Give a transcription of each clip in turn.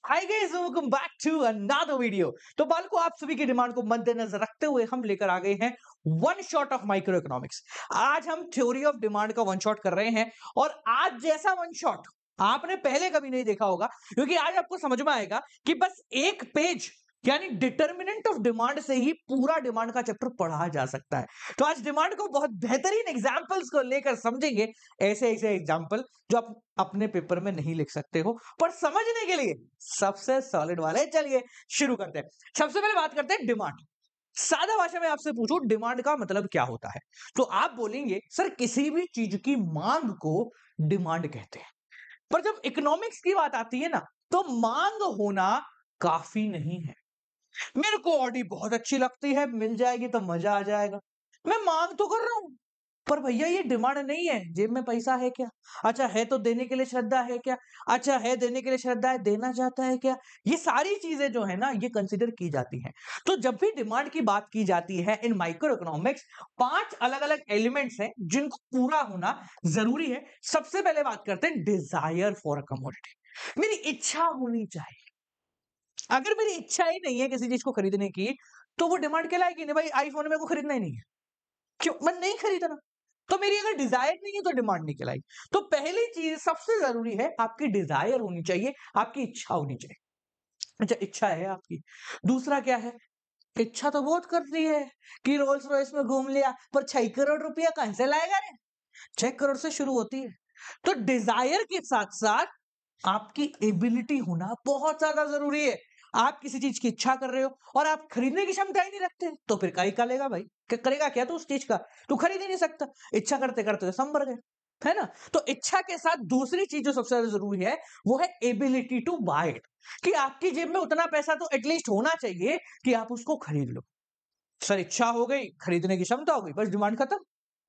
Hi guys, welcome back to another video. तो बाल को आप सभी की डिमांड को मद्देनजर रखते हुए हम लेकर आ गए हैं one shot of micro economics. आज हम थ्योरी ऑफ डिमांड का वन शॉट कर रहे हैं और आज जैसा वन शॉट आपने पहले कभी नहीं देखा होगा, क्योंकि आज आपको समझ में आएगा कि बस एक पेज यानी डिटर्मिनेंट ऑफ डिमांड से ही पूरा डिमांड का चैप्टर पढ़ा जा सकता है। तो आज डिमांड को बहुत बेहतरीन एग्जांपल्स को लेकर समझेंगे, ऐसे ऐसे एग्जांपल जो आप अपने पेपर में नहीं लिख सकते हो, पर समझने के लिए सबसे सॉलिड वाले। चलिए शुरू करते हैं। सबसे पहले बात करते हैं डिमांड। सादा भाषा में आपसे पूछो डिमांड का मतलब क्या होता है, तो आप बोलेंगे सर किसी भी चीज की मांग को डिमांड कहते हैं। पर जब इकोनॉमिक्स की बात आती है ना, तो मांग होना काफी नहीं है। मेरे को ऑडी बहुत अच्छी लगती है, मिल जाएगी तो मजा आ जाएगा, मैं मांग तो कर रहा हूं, पर भैया ये डिमांड नहीं है। जेब में पैसा है क्या? अच्छा है तो देने के लिए श्रद्धा है क्या? अच्छा है देने के लिए श्रद्धा है, देना चाहता है क्या? ये सारी चीजें जो है ना, ये कंसिडर की जाती हैं। तो जब भी डिमांड की बात की जाती है इन माइक्रो इकोनॉमिक्स, 5 अलग अलग एलिमेंट्स हैं जिनको पूरा होना जरूरी है। सबसे पहले बात करते हैं डिजायर फॉर अ कमोडिटी। मेरी इच्छा होनी चाहिए। अगर मेरी इच्छा ही नहीं है किसी चीज को खरीदने की, तो वो डिमांड कहलाएगी नहीं। भाई आईफोन मेरे को खरीदना ही नहीं है, क्यों? मैं नहीं खरीदना, तो मेरी अगर डिजायर नहीं है तो डिमांड नहीं कहलाएगी। तो पहली चीज सबसे जरूरी है, आपकी डिजायर होनी चाहिए, आपकी इच्छा होनी चाहिए। अच्छा इच्छा है आपकी। दूसरा क्या है? इच्छा तो बहुत करती है कि रोल्स रॉयस में घूम लिया, पर 6 करोड़ रुपया कहां से लाएगा रे? 6 करोड़ से शुरू होती है। तो डिजायर के साथ साथ आपकी एबिलिटी होना बहुत ज्यादा जरूरी है। आप किसी चीज की इच्छा कर रहे हो और आप खरीदने की क्षमता ही नहीं रखते, तो फिर काई का लेगा भाई? करेगा क्या तू उस चीज का? तू खरीद ही नहीं सकता। इच्छा करते करते संभर गए, है ना? तो इच्छा के साथ दूसरी चीज जो सबसे ज्यादा जरूरी है, वो है एबिलिटी टू बाय इट, कि आपकी जेब में उतना पैसा तो एटलीस्ट होना चाहिए कि आप उसको खरीद लो। सर इच्छा हो गई, खरीदने की क्षमता हो गई, बस डिमांड खत्म?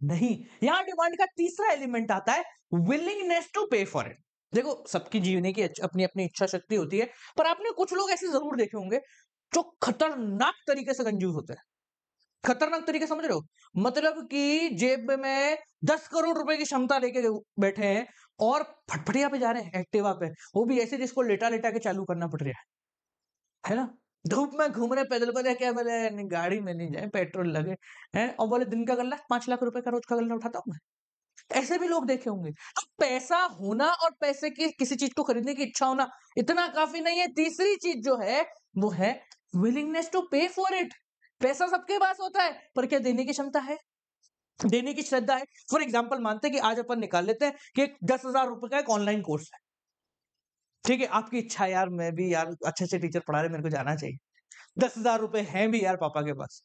नहीं, यहां डिमांड का तीसरा एलिमेंट आता है, willingness to pay for it. देखो सबकी जीने की अपनी अपनी इच्छा शक्ति होती है, पर आपने कुछ लोग ऐसे जरूर देखे होंगे जो खतरनाक तरीके से कंजूस होते हैं। खतरनाक तरीके समझ रहे हो? मतलब कि जेब में 10 करोड़ रुपए की क्षमता लेके बैठे हैं और फटफटिया पे जा रहे हैं, एक्टिवा पे, वो भी ऐसे जिसको लेटा लेटा के चालू करना पड़ रहा है ना? धूप में घूम रहे पैदल। बोले क्या? बोले नहीं, गाड़ी में नहीं जाए, पेट्रोल लगे हैं। और बोले दिन का गल्ला 5 लाख रुपए का रोज का गल्ला उठाता हूं मैं। ऐसे भी लोग देखे होंगे। तो पैसा होना और पैसे की किसी चीज को खरीदने की इच्छा होना इतना काफी नहीं है। तीसरी चीज जो है वो है willingness to pay for it. पैसा सबके पास होता है, पर क्या देने की क्षमता है, देने की श्रद्धा है? फॉर एग्जाम्पल मानते हैं कि आज अपन निकाल लेते हैं कि 10,000 रुपए का एक ऑनलाइन कोर्स है। ठीक है, आपकी इच्छा है यार मैं भी यार अच्छे अच्छे टीचर पढ़ा रहे, मेरे को जाना चाहिए। 10,000 रुपए हैं भी यार पापा के पास,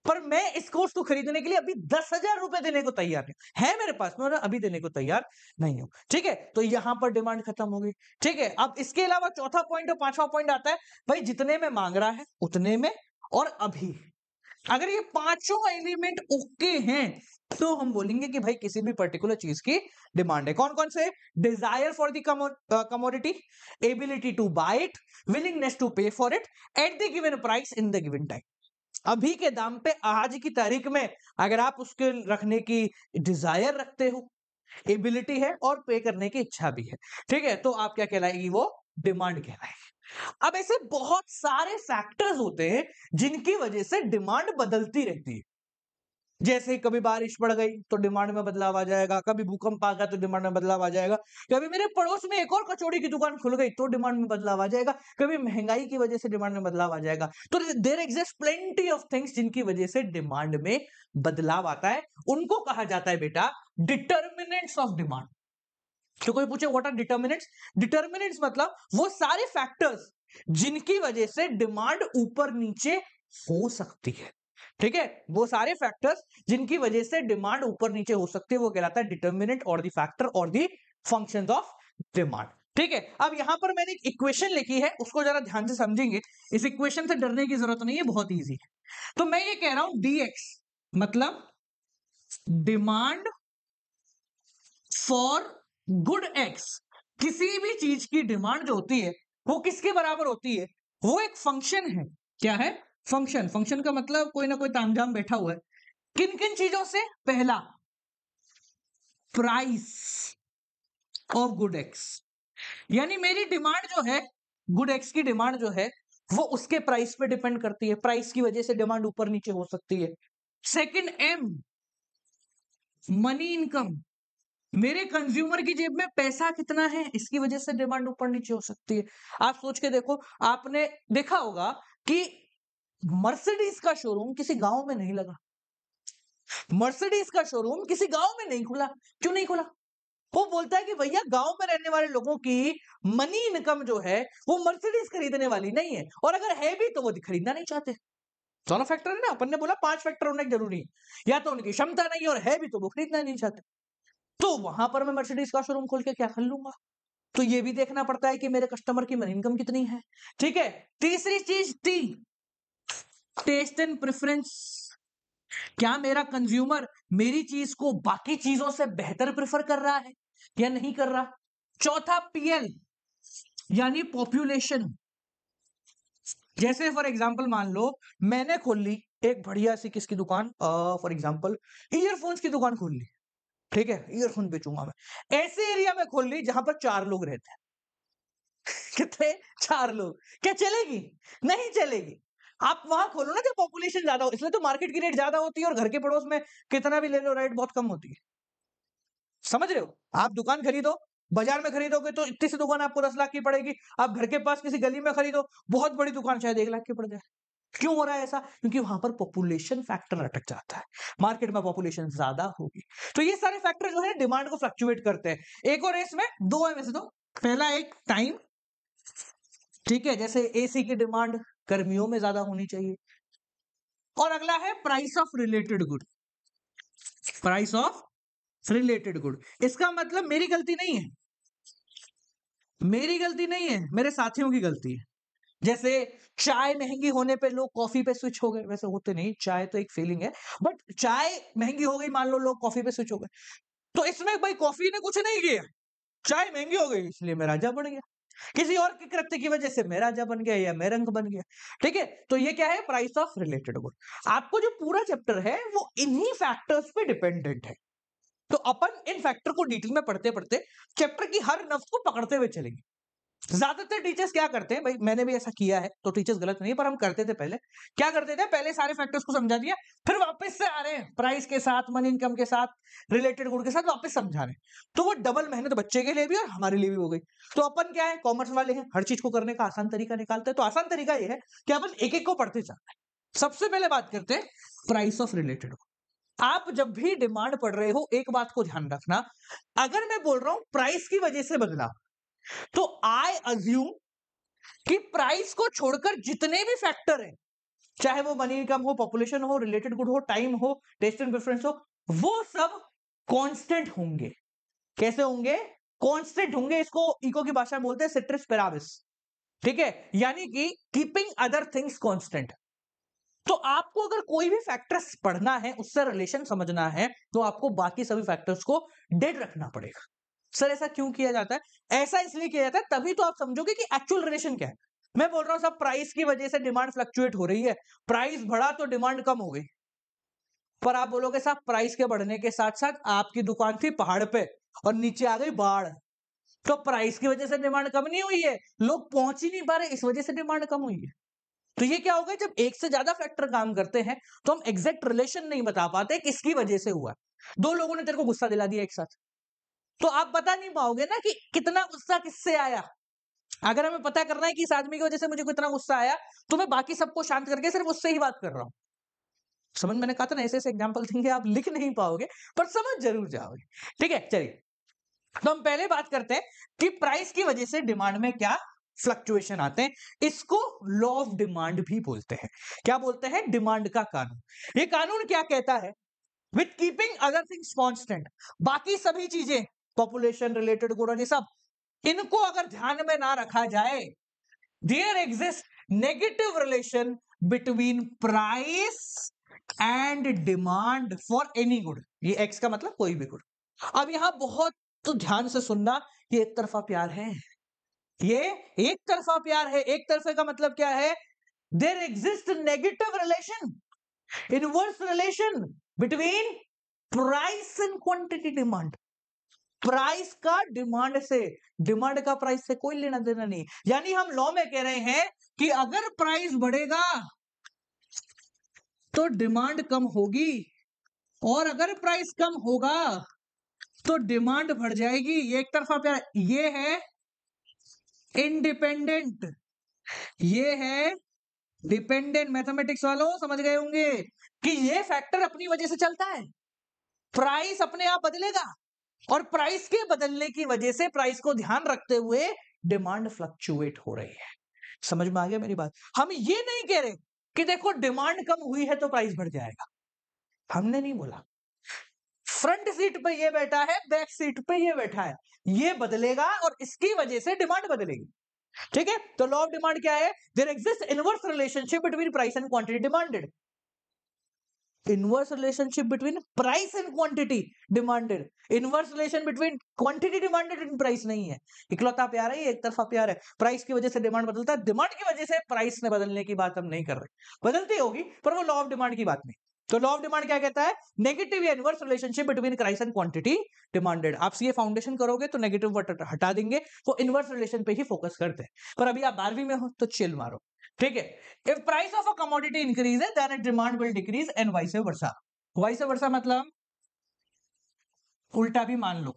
पर मैं इस कोर्स को खरीदने के लिए अभी 10,000 रुपए देने को तैयार नहीं है मेरे पास, मैं अभी देने को तैयार नहीं हूं। ठीक है, तो यहां पर डिमांड खत्म हो गई। ठीक है, अब इसके अलावा चौथा पॉइंट और पांचवा पॉइंट आता है, भाई जितने में मांग रहा है उतने में और अभी। अगर ये पांचों एलिमेंट ओके हैं, तो हम बोलेंगे कि भाई किसी भी पर्टिकुलर चीज की डिमांड है। कौन कौन से? Desire for the commodity, ability to buy it, willingness to pay for it at the given price in the given time. अभी के दाम पे आज की तारीख में अगर आप उसके रखने की डिजायर रखते हो, एबिलिटी है और पे करने की इच्छा भी है, ठीक है, तो आप क्या कहलाएगी? वो डिमांड कहलाएगी। अब ऐसे बहुत सारे फैक्टर्स होते हैं जिनकी वजह से डिमांड बदलती रहती है। जैसे कभी बारिश पड़ गई तो डिमांड में बदलाव आ जाएगा, कभी भूकंप आ गया तो डिमांड में बदलाव आ जाएगा, कभी मेरे पड़ोस में एक और कचौड़ी की दुकान खुल गई तो डिमांड में बदलाव आ जाएगा, कभी महंगाई की वजह से डिमांड में बदलाव आ जाएगा। तो there exist plenty of things जिनकी वजह से डिमांड में बदलाव आता है। उनको कहा जाता है बेटा डिटर्मिनेंट्स ऑफ डिमांड। तो कोई पूछे व्हाट आर डिटर्मिनेंट्स? डिटर्मिनेंट्स मतलब वो सारे फैक्टर्स जिनकी वजह से डिमांड ऊपर नीचे हो सकती है। ठीक है, वो सारे फैक्टर्स जिनकी वजह से डिमांड ऊपर नीचे हो सकती है, वो कहलाता है डिटर्मिनेंट और द फैक्टर और द फंक्शंस ऑफ डिमांड। ठीक है, अब यहां पर मैंने एक इक्वेशन लिखी है, उसको जरा ध्यान से समझेंगे। इस इक्वेशन से डरने की जरूरत नहीं है, बहुत इजी है। तो मैं ये कह रहा हूं dx मतलब डिमांड फॉर गुड एक्स। किसी भी चीज की डिमांड जो होती है वो किसके बराबर होती है? वो एक फंक्शन है। क्या है? फंक्शन। फंक्शन का मतलब कोई ना कोई तामझाम बैठा हुआ है। किन किन चीजों से? पहला, प्राइस ऑफ गुड एक्स, यानी मेरी डिमांड जो है गुड एक्स की डिमांड जो है वो उसके प्राइस पे डिपेंड करती है, प्राइस की वजह से डिमांड ऊपर नीचे हो सकती है। सेकंड एम, मनी इनकम, मेरे कंज्यूमर की जेब में पैसा कितना है, इसकी वजह से डिमांड ऊपर नीचे हो सकती है। आप सोच के देखो, आपने देखा होगा कि मर्सिडीज का शोरूम किसी गांव में नहीं लगा, मर्सिडीज का शोरूम किसी गांव में नहीं खुला। क्यों नहीं खुला? वो बोलता है कि भैया गांव में रहने वाले लोगों की मनी इनकम जो है वो मर्सिडीज खरीदने वाली नहीं है, और अगर है भी तो वो खरीदना नहीं चाहते। दोनों फैक्टर है ना, अपन ने बोला 5 फैक्टर होने जरूरी है, या तो उनकी क्षमता नहीं और है भी तो वो खरीदना नहीं चाहते। तो वहां पर मैं मर्सिडीज का शोरूम खोल के क्या कर लूंगा? तो ये भी देखना पड़ता है कि मेरे कस्टमर की मनी इनकम कितनी है। ठीक है, तीसरी चीज थी टेस्ट एंड प्रेफरेंस, क्या मेरा कंज्यूमर मेरी चीज को बाकी चीजों से बेहतर प्रेफर कर रहा है या नहीं कर रहा। चौथा पीएल यानी पॉपुलेशन, जैसे फॉर एग्जांपल मान लो मैंने खोल ली एक बढ़िया सी किसकी दुकान, फॉर एग्जांपल ईयरफोन्स की दुकान खोल ली, ठीक है, ईयरफोन बेचूंगा मैं, ऐसे एरिया में खोल ली जहां पर 4 लोग रहते हैं। कितने? 4 लोग। क्या चलेगी? नहीं चलेगी। आप वहां खोलो ना जब पॉपुलेशन ज्यादा हो, इसलिए तो मार्केट की रेट ज्यादा होती है और घर के पड़ोस में कितना भी ले लो रेट बहुत कम होती है। समझ रहे हो? आप दुकान खरीदो, बाजार में खरीदोगे तो इतनी सी दुकान आपको 10 लाख की पड़ेगी, आप घर के पास किसी गली में खरीदो बहुत बड़ी दुकान शायद 1 लाख की पड़ जाए। क्यों हो रहा है ऐसा? क्योंकि वहां पर पॉपुलेशन फैक्टर अटक जाता है, मार्केट में पॉपुलेशन ज्यादा होगी। तो ये सारे फैक्टर जो है डिमांड को फ्लक्चुएट करते हैं। एक और इसमें 2 है वैसे तो, पहला एक टाइम, ठीक है, जैसे एसी की डिमांड गर्मियों में ज्यादा होनी चाहिए, और अगला है price of related good, price of related good. इसका मतलब मेरी गलती नहीं है, मेरी गलती नहीं है, मेरे साथियों की गलती है। जैसे चाय महंगी होने पे लोग कॉफी पे स्विच हो गए, वैसे होते नहीं, चाय तो एक फीलिंग है, बट चाय महंगी हो गई, मान लो लोग कॉफी पे स्विच हो गए, तो इसमें भाई कॉफी ने कुछ नहीं किया, चाय महंगी हो गई इसलिए मैं राजा बन गया, किसी और के कृत्य की वजह से मैं राजा बन गया या मैं रंग बन गया। ठीक है, तो ये क्या है? Price of related good. आपको जो पूरा चैप्टर है वो इन्हीं फैक्टर्स पे डिपेंडेंट है। तो अपन इन फैक्टर को डिटेल में पढ़ते पढ़ते चैप्टर की हर नफ्स को पकड़ते हुए चलेंगे। ज्यादातर टीचर्स क्या करते हैं, भाई मैंने भी ऐसा किया है तो टीचर्स गलत नहीं, पर हम करते थे पहले, क्या करते थे, पहले सारे फैक्टर्स को समझा दिया, फिर वापस से आ रहे हैं प्राइस के साथ, मनी इनकम के साथ, रिलेटेड गुड के साथ वापस समझा रहे हैं। तो वो डबल मेहनत बच्चे के लिए भी और हमारे लिए भी हो गई। तो अपन क्या है, कॉमर्स वाले हैं, हर चीज को करने का आसान तरीका निकालते हैं। तो आसान तरीका ये है कि अपन एक एक को पढ़ते जाते हैं। सबसे पहले बात करते हैं प्राइस ऑफ रिलेटेड गुड। आप जब भी डिमांड पढ़ रहे हो एक बात को ध्यान रखना, अगर मैं बोल रहा हूं प्राइस की वजह से बदला, तो आई अज्यूम कि प्राइस को छोड़कर जितने भी फैक्टर हैं, चाहे वो मनी इनकम हो, पॉपुलेशन हो, रिलेटेड गुड हो, टाइम हो, टेस्ट एंड प्रेफरेंस हो, वो सब कांस्टेंट होंगे। कैसे होंगे? कांस्टेंट होंगे। इसको इको की भाषा में बोलते हैं सिट्रिस पेराबिस। ठीक है, यानी कि कीपिंग अदर थिंग्स कांस्टेंट। तो आपको अगर कोई भी फैक्टर्स पढ़ना है, उससे रिलेशन समझना है, तो आपको बाकी सभी फैक्टर्स को डेड रखना पड़ेगा। सर ऐसा क्यों किया जाता है? ऐसा इसलिए किया जाता है, तभी तो आप समझोगे कि एक्चुअल रिलेशन क्या है। मैं बोल रहा हूं सब प्राइस की वजह से डिमांड फ्लक्चुएट हो रही है, प्राइस बढ़ा तो डिमांड कम हो गई, पर आप बोलोगे साहब प्राइस के बढ़ने के साथ साथ आपकी दुकान थी पहाड़ पे और नीचे आ गई बाढ़, तो प्राइस की वजह से डिमांड कम नहीं हुई है, लोग पहुंच ही नहीं पा रहे, इस वजह से डिमांड कम हुई है। तो ये क्या होगा, जब एक से ज्यादा फैक्टर काम करते हैं तो हम एग्जैक्ट रिलेशन नहीं बता पाते किसकी वजह से हुआ। 2 लोगों ने तेरे को गुस्सा दिला दिया एक साथ, तो आप बता नहीं पाओगे ना कि कितना गुस्सा किससे आया। अगर हमें पता करना है कि इस आदमी की वजह से मुझे कितना गुस्सा आया, तो मैं बाकी सबको शांत करके सिर्फ उससे ही बात कर रहा हूं। समझ, मैंने कहा था ना ऐसे ऐसे एग्जाम्पल देंगे, आप लिख नहीं पाओगे पर समझ जरूर जाओगे। ठीक है, चलिए तो हम पहले बात करते हैं कि प्राइस की वजह से डिमांड में क्या फ्लक्चुएशन आते हैं। इसको लॉ ऑफ डिमांड भी बोलते हैं। क्या बोलते हैं? डिमांड का कानून। ये कानून क्या कहता है? With keeping other things constant, बाकी सभी चीजें, पॉपुलेशन, रिलेटेड गुड, ये सब, इनको अगर ध्यान में ना रखा जाए, there exist negative relation between price and demand for any good. ये एक्स का मतलब कोई भी गुड। अब यहां बहुत तो ध्यान से सुनना, ये एक तरफा प्यार है, ये एक तरफा प्यार है। एक तरफे का मतलब क्या है? There exist negative relation, inverse relation between price and quantity demand. Price का डिमांड से, डिमांड का प्राइस से कोई लेना देना नहीं। यानी हम लॉ में कह रहे हैं कि अगर प्राइस बढ़ेगा तो डिमांड कम होगी, और अगर प्राइस कम होगा तो डिमांड बढ़ जाएगी। ये एक तरफा प्यार, ये है इंडिपेंडेंट, ये है डिपेंडेंट। मैथमेटिक्स वालों समझ गए होंगे कि ये फैक्टर अपनी वजह से चलता है, प्राइस अपने आप बदलेगा और प्राइस के बदलने की वजह से, प्राइस को ध्यान रखते हुए डिमांड फ्लक्चुएट हो रही है। समझ में आ गया मेरी बात? हम ये नहीं कह रहे कि देखो डिमांड कम हुई है तो प्राइस बढ़ जाएगा, हमने नहीं बोला। फ्रंट सीट पे ये बैठा है, बैक सीट पे ये बैठा है, ये बदलेगा और इसकी वजह से डिमांड बदलेगी। ठीक है, तो लॉ ऑफ डिमांड क्या है? There exist inverse relationship between price and quantity demanded. Inverse relationship between price and quantity demanded, inverse relation between quantity demanded and price नहीं है। इकलौता प्यार है, ये एक तरफा प्यार है। प्राइस की वजह से डिमांड बदलता है, डिमांड की वजह से प्राइस में बदलने की बात हम नहीं कर रहे। बदलती होगी पर वो लॉ ऑफ डिमांड की बात नहीं। तो लॉ ऑफ डिमांड क्या कहता है? नेगेटिव या inverse relationship between price and quantity demanded. आप ये फाउंडेशन करोगे तो नेगेटिव वर्ड हटा देंगे, तो इनवर्स रिलेशन पे ही फोकस करते हैं। पर अभी आप 12वीं में हो तो चिल मारो, ठीक है। If price of a commodity increases then it demand will decrease and vice versa. Vice versa मतलब उल्टा भी मान लो।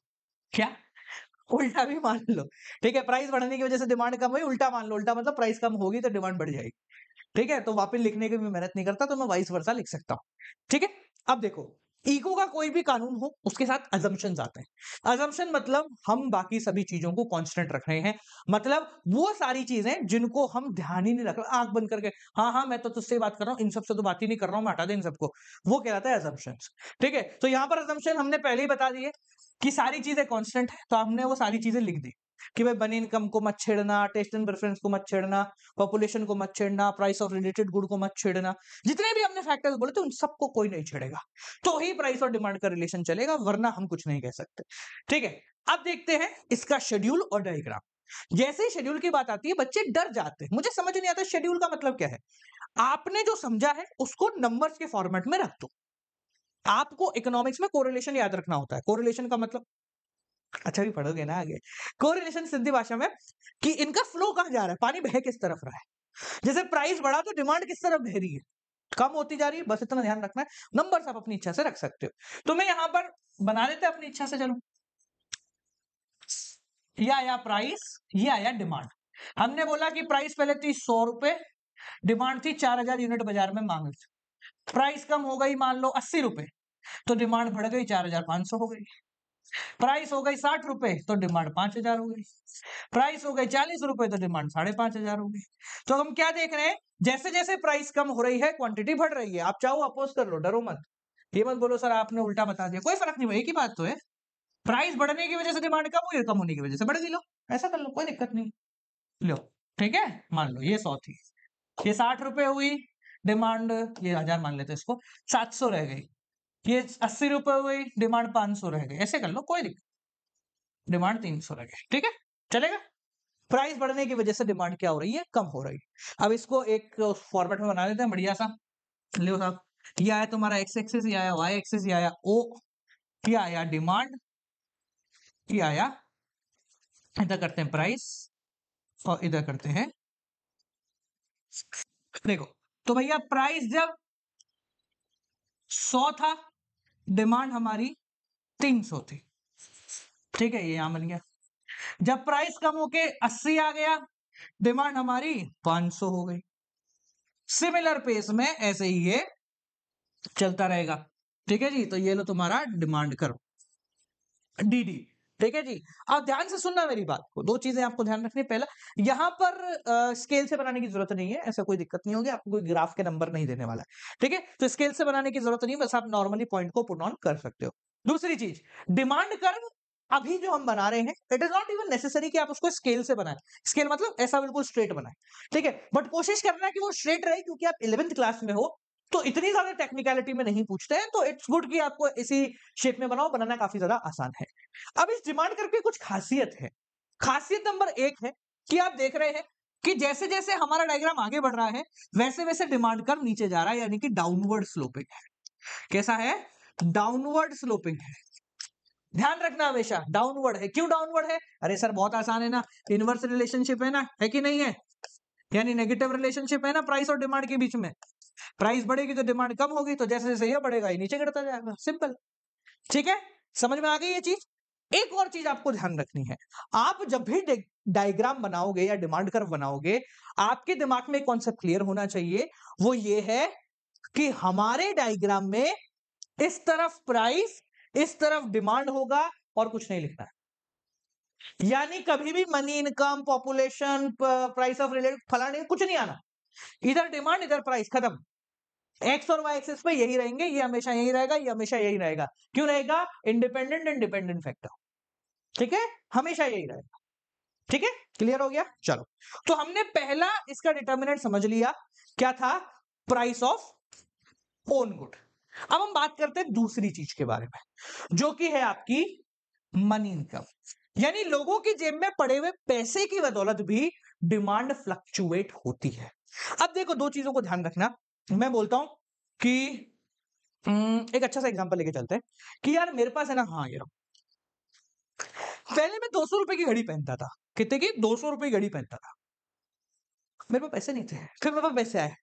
क्या? उल्टा भी मान लो, ठीक है। प्राइस बढ़ने की वजह से डिमांड कम हुई, उल्टा मान लो। उल्टा मतलब प्राइस कम होगी तो डिमांड बढ़ जाएगी, ठीक है। तो वापस लिखने की भी मेहनत नहीं करता, तो मैं वाइस वर्सा लिख सकता हूं, ठीक है। अब देखो, ईगो का कोई भी कानून हो उसके साथ अजम्पशंस आते हैं। अजम्पशन मतलब हम बाकी सभी चीजों को कांस्टेंट रख रहे हैं, मतलब वो सारी चीजें जिनको हम ध्यान ही नहीं रख रहे, आंख बंद करके हाँ हाँ मैं तो तुझसे बात कर रहा हूं, इन सबसे तो बात ही नहीं कर रहा हूं, मैं हटा दे इन सबको, वो कहलाता है अजम्पशंस, ठीक है। तो यहां पर अजम्पशन हमने पहले ही बता दिए कि सारी चीजें कांस्टेंट है, तो हमने वो सारी चीजें लिख दी कि भाई बनी इनकम को मत छेड़ना, टेस्ट एंड प्रेफरेंस को मत छेड़ना, पॉपुलेशन को मत छेड़ना, प्राइस ऑफ रिलेटेड गुड को मत छेड़ना। जितने भी हमने फैक्टर्स बोले थे उन सबको कोई नहीं छेड़ेगा, तो ही प्राइस और डिमांड का रिलेशन चलेगा, वरना हम कुछ नहीं कह सकते, ठीक है। अब देखते हैं इसका शेड्यूल और डायग्राम। जैसे ही शेड्यूल की बात आती है बच्चे डर जाते हैं, मुझे समझ नहीं आता शेड्यूल का मतलब क्या है। आपने जो समझा है उसको नंबर्स के फॉर्मेट में रख दो। आपको इकोनॉमिक्स में कोरिलेशन याद रखना होता है। कोरिलेशन का मतलब, अच्छा भी पढ़ोगे ना आगे, कोरिलेशन सिंधी भाषा में कि इनका फ्लो कहां जा रहा है, पानी बह किस तरफ रहा है। जैसे प्राइस बढ़ा तो डिमांड किस तरफ बह रही है, कम होती जा रही है, बस इतना ध्यान रखना है। नंबर्स आप अपनी इच्छा से रख सकते हो, तो मैं यहां पर बना देते अपनी इच्छा से। चलो, ये आया प्राइस, ये आया डिमांड। हमने बोला कि प्राइस पहले थी 100 रुपए, डिमांड थी 4000 यूनिट बाजार में मांग। प्राइस कम हो गई मान लो 80 रुपए, तो डिमांड बढ़ गई 4500 हो गई। प्राइस हो गई 60 रुपए तो डिमांड 5000 हो गई। प्राइस हो गई 40 रुपए तो डिमांड 5500 हो गई। तो हम क्या देख रहे हैं, जैसे जैसे प्राइस कम हो रही है क्वांटिटी बढ़ रही है। आप चाहो अपोज कर लो, डरो मत, ये मत बोलो सर आपने उल्टा बता दिया, कोई फर्क नहीं भाई, एक ही बात तो है। प्राइस बढ़ने की वजह से डिमांड कम हुई, कम होने की वजह से बढ़ गई, लो ऐसा कर लो, कोई दिक्कत नहीं। लो, ठीक है, मान लो ये 100 थी, ये 60 रुपए हुई डिमांड, ये 1000 मान लेते इसको, 700 रह गई। ये 80 रुपए हुई डिमांड 500 रह गई, ऐसे कर लो, कोई दिक्कत, डिमांड 300 रह गई, ठीक है, चलेगा। प्राइस बढ़ने की वजह से डिमांड क्या हो रही है, कम हो रही है। अब इसको एक फॉर्मेट में बना लेते हैं बढ़िया सा। लो साहब, ये आया तुम्हारा एक्स एक्सिस, ये आया वाई एक्सिस, ये आया ओ, ये आया डिमांड, ये आया, इधर करते हैं प्राइस और इधर करते हैं, देखो तो भैया प्राइस जब 100 था, डिमांड हमारी 300 थी, ठीक है, ये यहां बन गया। जब प्राइस कम होके 80 आ गया, डिमांड हमारी 500 हो गई। सिमिलर पेस में ऐसे ही ये चलता रहेगा, ठीक है जी। तो ये लो तुम्हारा डिमांड करो डीडी, ठीक है जी। अब ध्यान से सुनना मेरी बात को, दो चीजें आपको ध्यान रखनी। पहला, यहां पर स्केल से बनाने की जरूरत नहीं है, ऐसा कोई दिक्कत नहीं होगी, आपको कोई ग्राफ के नंबर नहीं देने वाला है, ठीक है। तो स्केल से बनाने की जरूरत नहीं, बस आप नॉर्मली पॉइंट को पुट ऑन कर सकते हो। दूसरी चीज, डिमांड कर्व अभी जो हम बना रहे हैं, it is not even necessary कि आप उसको स्केल से बनाएं। स्केल मतलब ऐसा बिल्कुल स्ट्रेट बनाएं, ठीक है, बट कोशिश करना है कि वो स्ट्रेट रहे, क्योंकि आप 11th क्लास में हो तो इतनी ज्यादा टेक्निकलिटी में नहीं पूछते हैं, तो इट्स गुड कि आपको इसी शेप में बनाओ, बनाना काफी ज्यादा आसान है। अब इस डिमांड कर्व की कुछ खासियत है। खासियत नंबर 1 है कि आप देख रहे हैं कि जैसे जैसे हमारा डायग्राम आगे बढ़ रहा है वैसे वैसे डिमांड कर्व नीचे जा रहा है, यानी कि डाउनवर्ड स्लोपिंग है। कैसा है? डाउनवर्ड स्लोपिंग है। ध्यान रखना हमेशा डाउनवर्ड है। क्यों डाउनवर्ड है? अरे सर बहुत आसान है ना, इनवर्स रिलेशनशिप है ना, है कि नहीं है? यानी नेगेटिव रिलेशनशिप है ना प्राइस और डिमांड के बीच में। प्राइस बढ़ेगी तो डिमांड कम होगी, तो जैसे जैसे ये बढ़ेगा ये नीचे गिरता जाएगा, सिंपल। ठीक है, समझ में आ गई ये चीज। एक और चीज आपको ध्यान रखनी है, आप जब भी डायग्राम बनाओगे या डिमांड कर्व बनाओगे, आपके दिमाग में कॉन्सेप्ट क्लियर होना चाहिए, वो ये है कि हमारे डायग्राम में इस तरफ प्राइस, इस तरफ डिमांड होगा और कुछ नहीं लिखना है। यानी कभी भी money, income, population, price of related फलाने कुछ नहीं आना, इधर डिमांड इधर प्राइस, खत्म। एक्स और वाई एक्सिस पे यही रहेंगे, ये हमेशा यही रहेगा, ये हमेशा यही रहेगा। क्यों रहेगा? Independent and dependent factor. ठीक है, हमेशा यही रहेगा। ठीक है, क्लियर हो गया? चलो, तो हमने पहला इसका डिटर्मिनेंट समझ लिया, क्या था? Price of own good. अब हम बात करते हैं दूसरी चीज के बारे में, जो कि है आपकी मनी इनकम। यानी लोगों की जेब में पड़े हुए पैसे की बदौलत भी डिमांड फ्लक्चुएट होती है। अब देखो, दो चीजों को ध्यान रखना। मैं बोलता हूं कि एक अच्छा सा एग्जांपल लेके चलते हैं कि यार मेरे पास है ना, हाँ ये रहा, पहले मैं 200 रुपए की घड़ी पहनता था। कितने की? 200 रुपए की घड़ी पहनता था। मेरे पास पैसे नहीं थे, फिर मेरे पास पैसे आए।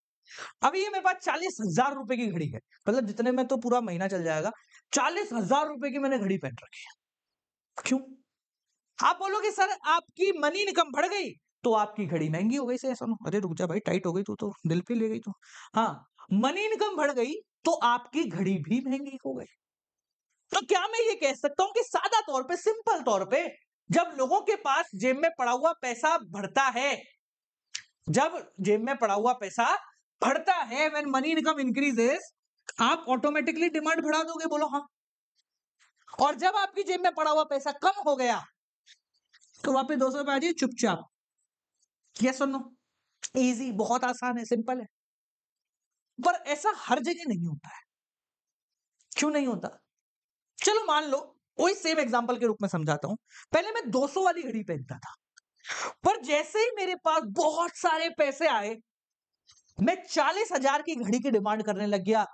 अभी ये मेरे पास 40,000 रुपए की घड़ी है, मतलब जितने में तो पूरा महीना चल जाएगा। 40,000 रुपए की मैंने घड़ी पहन रखी है। क्यों? आप बोलोगे सर आपकी मनी इनकम बढ़ गई तो आपकी घड़ी महंगी हो गई से ऐसा। अरे रुक जा भाई, टाइट हो गई तू तो दिल पे ले गई तो। हाँ, मनी इनकम बढ़ गई तो आपकी घड़ी भी महंगी हो गई। तो क्या मैं ये कह सकता हूं कि सादा तौर पे, सिंपल तौर पे, जब लोगों के पास जेब में पड़ा हुआ पैसा बढ़ता है, जब जेब में पड़ा हुआ पैसा बढ़ता है, व्हेन मनी इनकम इंक्रीजेस, आप ऑटोमेटिकली डिमांड बढ़ा दोगे, बोलो हाँ। और जब आपकी जेब में पड़ा हुआ पैसा कम हो गया तो वापस 200 रुपए आ जाइए चुपचाप। यस और नो? इजी, बहुत आसान है, सिंपल है। पर ऐसा हर जगह नहीं होता है। क्यों नहीं होता? चलो मान लो, वही सेम एग्जांपल के रूप में समझाता हूं। पहले मैं 200 वाली घड़ी पहनता था, पर जैसे ही मेरे पास बहुत सारे पैसे आए, मैं 40,000 की घड़ी की डिमांड करने लग गया।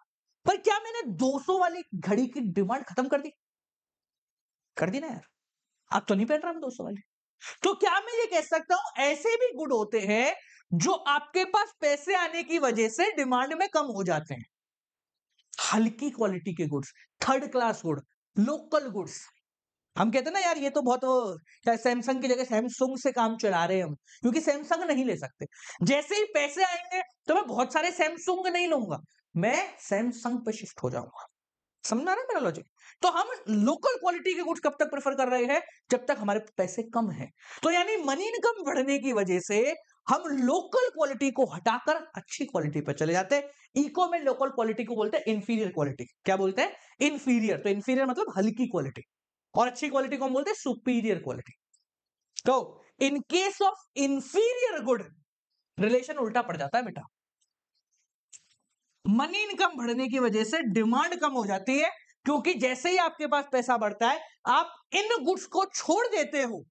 पर क्या मैंने 200 वाली घड़ी की डिमांड खत्म कर दी? कर दी ना यार। अब तो नहीं पहन रहा मैं 200 वाली। तो क्या मैं ये कह सकता हूं ऐसे भी गुड होते हैं जो आपके पास पैसे आने की वजह से डिमांड में कम हो जाते हैं? हल्की क्वालिटी के goods, third class good, local goods. हम कहते हैं ना यार, ये तो बहुत सैमसंग की जगह सैमसंग से काम चला रहे हैं हम, क्योंकि सैमसंग नहीं ले सकते। जैसे ही पैसे आएंगे तो मैं बहुत सारे सैमसंग नहीं लूंगा, मैं सैमसंग पे शिफ्ट हो जाऊंगा। समझा ना मेरा लॉजिक? तो हम लोकल क्वालिटी के गुड्स कब तक प्रेफर कर रहे हैं? जब तक हमारे पैसे कम हैं। तो यानी मनी इनकम बढ़ने की वजह से हम लोकल क्वालिटी को हटाकर अच्छी क्वालिटी पर चले जाते हैं। इको में लोकल क्वालिटी को बोलते हैं इंफीरियर क्वालिटी। क्या बोलते हैं? इंफीरियर। तो इंफीरियर मतलब हल्की क्वालिटी, और अच्छी क्वालिटी को हम बोलते हैं सुपीरियर क्वालिटी। तो in case of inferior good, relation उल्टा पड़ जाता है बेटा। मनी इनकम बढ़ने की वजह से डिमांड कम हो जाती है, क्योंकि जैसे ही आपके पास पैसा बढ़ता है, आप इन गुड्स को छोड़ देते हो,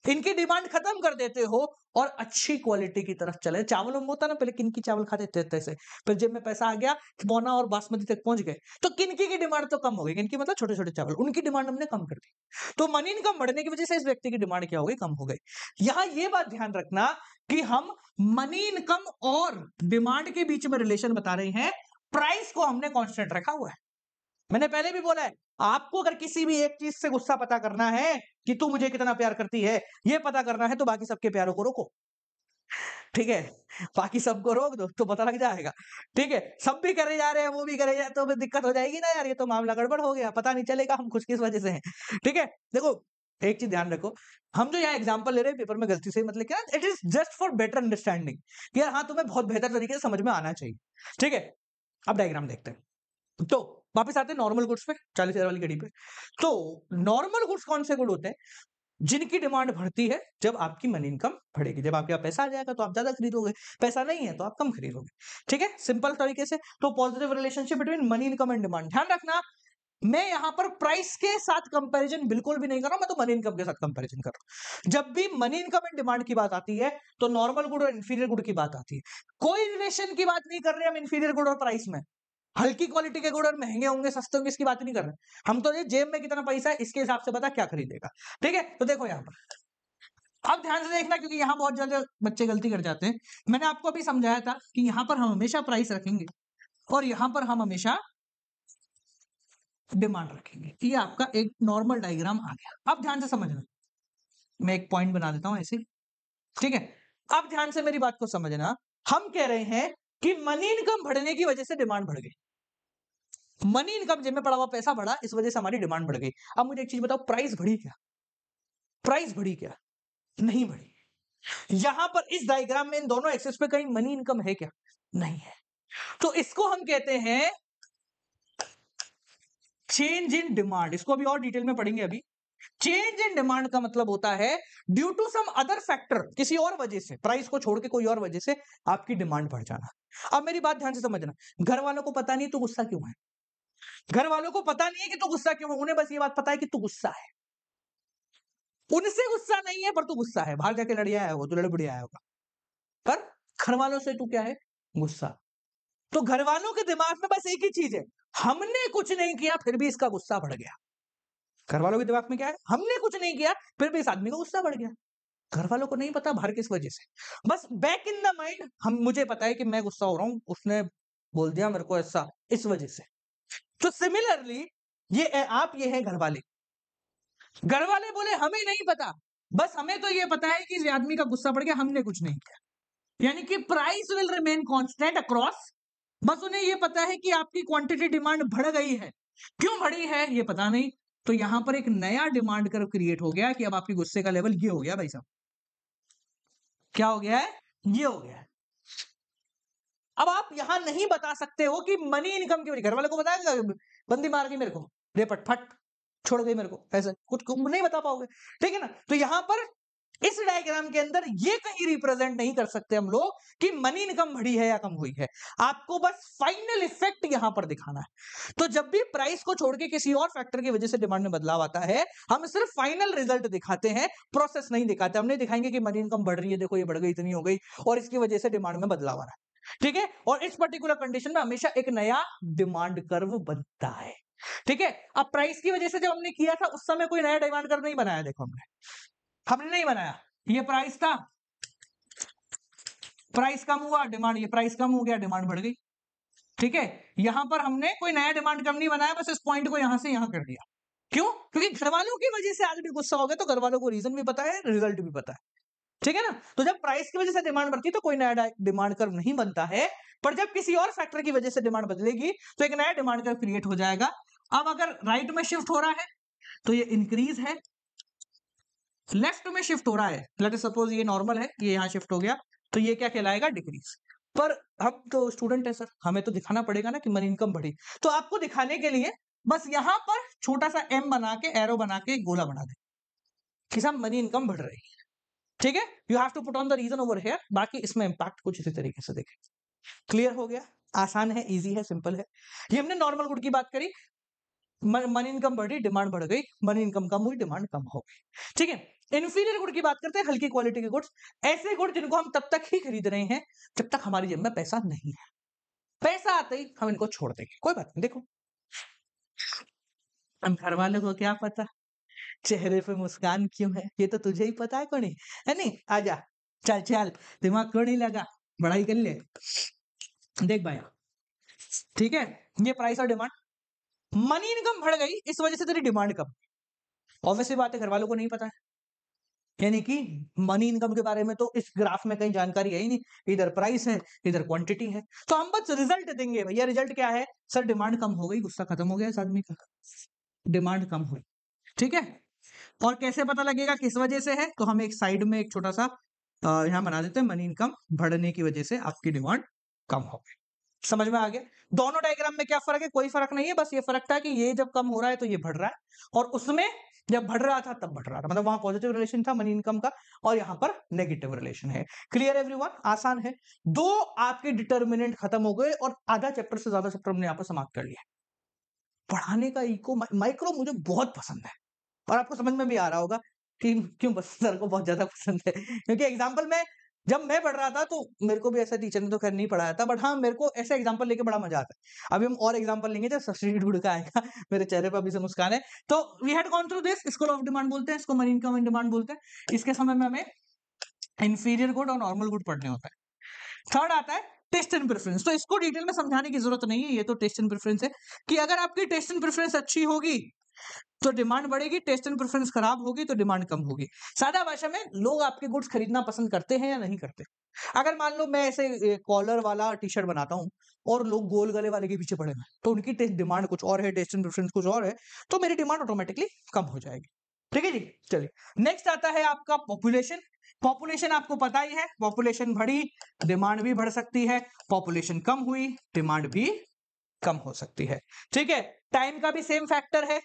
इनकी डिमांड खत्म कर देते हो और अच्छी क्वालिटी की तरफ चले। चावल में होता ना, पहले किनकी चावल खाते थे से, फिर जेब में पैसा आ गया, मोना और बासमती तक पहुंच गए, तो किनकी की डिमांड तो कम हो गई। किनकी मतलब छोटे छोटे चावल, उनकी डिमांड हमने कम कर दी। तो मनी इनकम बढ़ने की वजह से इस व्यक्ति की डिमांड क्या हो गई? कम हो गई। यहां ये बात ध्यान रखना कि हम मनी इनकम और डिमांड के बीच में रिलेशन बता रहे हैं, प्राइस को हमने कांस्टेंट रखा हुआ है। मैंने पहले भी बोला है, आपको अगर किसी भी एक चीज से गुस्सा पता करना है कि तू मुझे कितना प्यार करती है, ये पता करना है, तो बाकी सबके प्यारों को रोको। ठीक है, बाकी सबको रोक दो तो पता लग जाएगा। ठीक है, सब भी करे जा रहे हैं, वो भी करे जाए, तो फिर दिक्कत हो जाएगी ना यार, ये तो मामला गड़बड़ हो गया, पता नहीं चलेगा हम खुश किस वजह से हैं। ठीक है, देखो एक चीज ध्यान रखो, हम जो यहाँ एग्जांपल ले रहे हैं पेपर में गलती से मतलब क्या, it is just for better understanding, कि यार हाँ तुम्हें बहुत बेहतर तरीके से समझ में आना चाहिए। ठीक है, अब डायग्राम देखते हैं। तो वापस आते हैं नॉर्मल गुड्स पे, 40,000 वाली घड़ी पे। तो नॉर्मल गुड्स कौन से गुड होते हैं? जिनकी डिमांड बढ़ती है जब आपकी मनी इनकम बढ़ेगी। जब आपके पास पैसा आ जाएगा तो आप ज्यादा खरीदोगे, पैसा नहीं है तो आप कम खरीदोगे। ठीक है, सिंपल तरीके से। तो positive relationship between money income and demand. ध्यान रखना, मैं यहां पर प्राइस के साथ कंपैरिजन बिल्कुल भी नहीं कर रहा हूं, मैं तो मनी इनकम के साथ कंपैरिजन कर रहा हूं। जब भी मनी इनकम एंड डिमांड की बात आती है तो नॉर्मल गुड और इंफीरियर गुड की बात आती है। कोई रिलेशन की बात नहीं कर रहे हम इंफीरियर गुड और प्राइस में। हल्की क्वालिटी के गुड़ और महंगे होंगे सस्ते होंगे इसकी बात नहीं कर रहे, हम तो ये जेब में कितना पैसा है इसके हिसाब से पता क्या खरीदेगा। ठीक है, तो देखो यहाँ पर अब ध्यान से देखना, क्योंकि यहाँ बहुत ज्यादा बच्चे गलती कर जाते हैं। मैंने आपको अभी समझाया था कि यहाँ पर हम हमेशा प्राइस रखेंगे और यहाँ पर हम हमेशा डिमांड रखेंगे। ये आपका एक नॉर्मल डायग्राम आ गया। अब ध्यान से समझना, मैं एक पॉइंट बना देता हूं ऐसे, ठीक है। अब ध्यान से मेरी बात को समझना, हम कह रहे हैं कि मनी इनकम बढ़ने की वजह से डिमांड बढ़ गई। मनी इनकम जेब में पड़ा हुआ पैसा बढ़ा, इस वजह से हमारी डिमांड बढ़ गई। अब मुझे एक चीज बताओ, प्राइस बढ़ी क्या? प्राइस बढ़ी क्या? नहीं बढ़ी। यहां पर इस डायग्राम में इन दोनों एक्सेस पे कहीं मनी इनकम है क्या? नहीं है। तो इसको हम कहते हैं चेंज इन डिमांड। इसको अभी और डिटेल में पढ़ेंगे अभी। चेंज इन डिमांड का मतलब होता है due to some other factor, किसी और वजह से, प्राइस को छोड़ के कोई और वजह से आपकी डिमांड बढ़ जाना। अब मेरी बात ध्यान से समझना, घर वालों को पता नहीं तू गुस्सा क्यों है, घर वालों को पता नहीं है कि तू गुस्सा क्यों है, उन्हें बस ये बात पता है कि तू गुस्सा है। उनसे गुस्सा नहीं है पर तू गुस्सा है, बाहर जाके लड़िया है वो, तू लड़ बढ़िया आया होगा, पर घर वालों से तू क्या है? गुस्सा। तो घर वालों के दिमाग में बस एक ही चीज है, हमने कुछ नहीं किया फिर भी इसका गुस्सा बढ़ गया। घर वालों के दिमाग में क्या है? हमने कुछ नहीं किया फिर भी इस आदमी को गुस्सा बढ़ गया। घर वालों को नहीं पता बाहर किस वजह से, बस बैक इन द माइंड हम, मुझे पता है कि मैं गुस्सा हो रहा हूं, उसने बोल दिया मेरे को ऐसा, इस वजह से। तो सिमिलरली ये आप, ये है घर वाले। घर वाले बोले हमें नहीं पता, बस हमें तो ये पता है कि इस आदमी का गुस्सा बढ़ गया, हमने कुछ नहीं किया। यानी कि price will remain constant across, बस उन्हें ये पता है कि आपकी क्वांटिटी डिमांड बढ़ गई है, क्यों बढ़ी है ये पता नहीं। तो यहां पर एक नया डिमांड कर्व क्रिएट हो गया कि अब आपकी गुस्से का लेवल ये हो गया भाई साहब, क्या हो गया है? ये हो गया है। अब आप यहां नहीं बता सकते हो कि मनी इनकम की वजह, घर वाले को बताएगा बंदी मार गई मेरे को, रेपट फट छोड़ गई मेरे को, ऐसे कुछ नहीं बता पाओगे, ठीक है ना। तो यहां पर इस डायग्राम के अंदर ये कहीं रिप्रेजेंट नहीं कर सकते हम लोग कि मनी इनकम बढ़ी है या कम हुई है, आपको बस फाइनल इफेक्ट यहां पर दिखाना है। तो जब भी प्राइस को छोड़ के किसी और फैक्टर की वजह से डिमांड में बदलाव आता है, हम सिर्फ फाइनल रिजल्ट दिखाते हैं, प्रोसेस नहीं दिखाते। हम नहीं दिखाएंगे कि मनी इनकम बढ़ रही है, देखो ये बढ़ गई, इतनी हो गई और इसकी वजह से डिमांड में बदलाव आ रहा है, ठीक है। और इस पर्टिकुलर कंडीशन में हमेशा एक नया डिमांड कर्व बनता है, ठीक है। अब प्राइस की वजह से जब हमने किया था उस समय कोई नया डिमांड कर्व नहीं बनाया, देखो हमने नहीं बनाया, ये प्राइस था, प्राइस कम हुआ डिमांड, ये प्राइस कम हो गया डिमांड बढ़ गई, ठीक है। यहां पर हमने कोई नया डिमांड कम नहीं बनाया, बस इस पॉइंट को यहां से यहां कर दिया। क्यों? क्योंकि घर वालों की वजह से आदमी गुस्सा हो गया, तो घर वालों को रीजन भी पता है, रिजल्ट भी पता है, ठीक है ना। तो जब प्राइस की वजह से डिमांड बढ़ती है तो कोई नया डिमांड कर्व नहीं बनता है, पर जब किसी और फैक्टर की वजह से डिमांड बदलेगी तो एक नया डिमांड कर्व क्रिएट हो जाएगा। अब अगर राइट में शिफ्ट हो रहा है तो ये इंक्रीज है, लेफ्ट में शिफ्ट हो रहा है, लेट सपोज ये नॉर्मल है, ये यहां शिफ्ट हो गया, तो ये क्या कहलाएगा? डिक्रीज। पर हम तो स्टूडेंट है सर, हमें तो दिखाना पड़ेगा ना कि मनी इनकम बढ़ी, तो आपको दिखाने के लिए बस यहां पर छोटा सा एम बना के, एरो बना के गोला बना दे कि साहब मनी इनकम बढ़ रही है, ठीक है। You have to put on the reason over here, बाकी इसमें इंपैक्ट कुछ इसी तरीके से देखें। क्लियर हो गया? आसान है, इजी है, सिंपल है। ये हमने नॉर्मल गुड की बात करी, मनी इनकम बढ़ी डिमांड बढ़ गई, मनी इनकम कम हुई डिमांड कम हो गई, ठीक है। इन्फीरियर गुड की बात करते हैं, हल्की क्वालिटी के गुड्स, ऐसे गुड जिनको हम तब तक ही खरीद रहे हैं जब तक हमारी जेब में पैसा नहीं है, पैसा आते ही हम इनको छोड़ देंगे, कोई बात नहीं। देखो हम घर वालों को क्या पता चेहरे पे मुस्कान क्यों है, ये तो तुझे ही पता है, कौन है नहीं? आजा, चल चल, दिमाग क्यों नहीं लगा, पढ़ाई कर ले। देख भाई, ठीक है, ये प्राइस और डिमांड, मनी इनकम बढ़ गई इस वजह से तेरी डिमांड कम, ऑब्वियसली बात है, घर वालों को नहीं पता है, यानी कि मनी इनकम के बारे में तो इस ग्राफ में कहीं जानकारी है ही नहीं, इधर प्राइस है इधर क्वांटिटी है, तो हम बस रिजल्ट देंगे। भैया रिजल्ट क्या है? सर डिमांड कम हो गई, गुस्सा खत्म हो गया इस आदमी का, डिमांड कम हुई, ठीक है। और कैसे पता लगेगा किस वजह से है? तो हम एक साइड में एक छोटा सा यहाँ बना देते हैं, मनी इनकम बढ़ने की वजह से आपकी डिमांड कम हो गई। समझ में आ गया? दोनों डायग्राम में क्या फर्क है? कोई फर्क नहीं है, बस ये फर्क था कि ये जब कम हो रहा है तो ये बढ़ रहा है, और उसमें जब बढ़ रहा था तब बढ़ रहा था, मतलब वहां पॉजिटिव रिलेशन था मनी इनकम का, और यहाँ पर नेगेटिव रिलेशन है। Clear everyone? आसान है। दो आपके डिटर्मिनेंट खत्म हो गए और आधा चैप्टर से ज्यादा चैप्टर हमने यहाँ पर समाप्त कर लिया। पढ़ाने का इको माइक्रो मुझे बहुत पसंद है, और आपको समझ में भी आ रहा होगा कि क्यों बस सर को बहुत ज्यादा पसंद है, क्योंकि एग्जाम्पल में जब मैं पढ़ रहा था तो मेरे को भी ऐसा टीचर ने तो खैर नहीं पढ़ाया था, बट हाँ मेरे को ऐसा एग्जांपल लेके बड़ा मजा आता है। अभी हम और एग्जांपल लेंगे जब सब्स्टिट्यूट गुड का आएगा। मेरे चेहरे पर अभी से मुस्कान है। तो we had gone through this, इसको लॉ ऑफ डिमांड बोलते हैं, इसको मनी इनकम एंड डिमांड बोलते हैं। इसके समय में हमें इंफीरियर गुड और नॉर्मल गुड पढ़ने होता है। थर्ड आता है टेस्ट एंड प्रेफरेंस। तो इसको डिटेल में समझाने की जरूरत नहीं है, ये तो टेस्ट एंड प्रेफरेंस है कि अगर आपकी टेस्ट एंड प्रेफरेंस अच्छी होगी तो डिमांड बढ़ेगी, टेस्ट एंड प्रेफरेंस खराब होगी तो डिमांड कम होगी। सादा भाषा में लोग आपके गुड्स खरीदना पसंद करते हैं या नहीं करते। अगर मान लो मैं ऐसे कॉलर वाला टी शर्ट बनाता हूँ और लोग गोल गले वाले के पीछे पड़े हैं, तो उनकी टेस्ट डिमांड कुछ और है, टेस्ट एंड प्रेफरेंस कुछ और है, तो मेरी डिमांड ऑटोमेटिकली कम हो जाएगी। ठीक है जी, चलिए नेक्स्ट आता है आपका पॉपुलेशन। पॉपुलेशन आपको पता ही है, पॉपुलेशन बढ़ी डिमांड भी बढ़ सकती है, पॉपुलेशन कम हुई डिमांड भी कम हो सकती है। ठीक है, टाइम का भी सेम फैक्टर है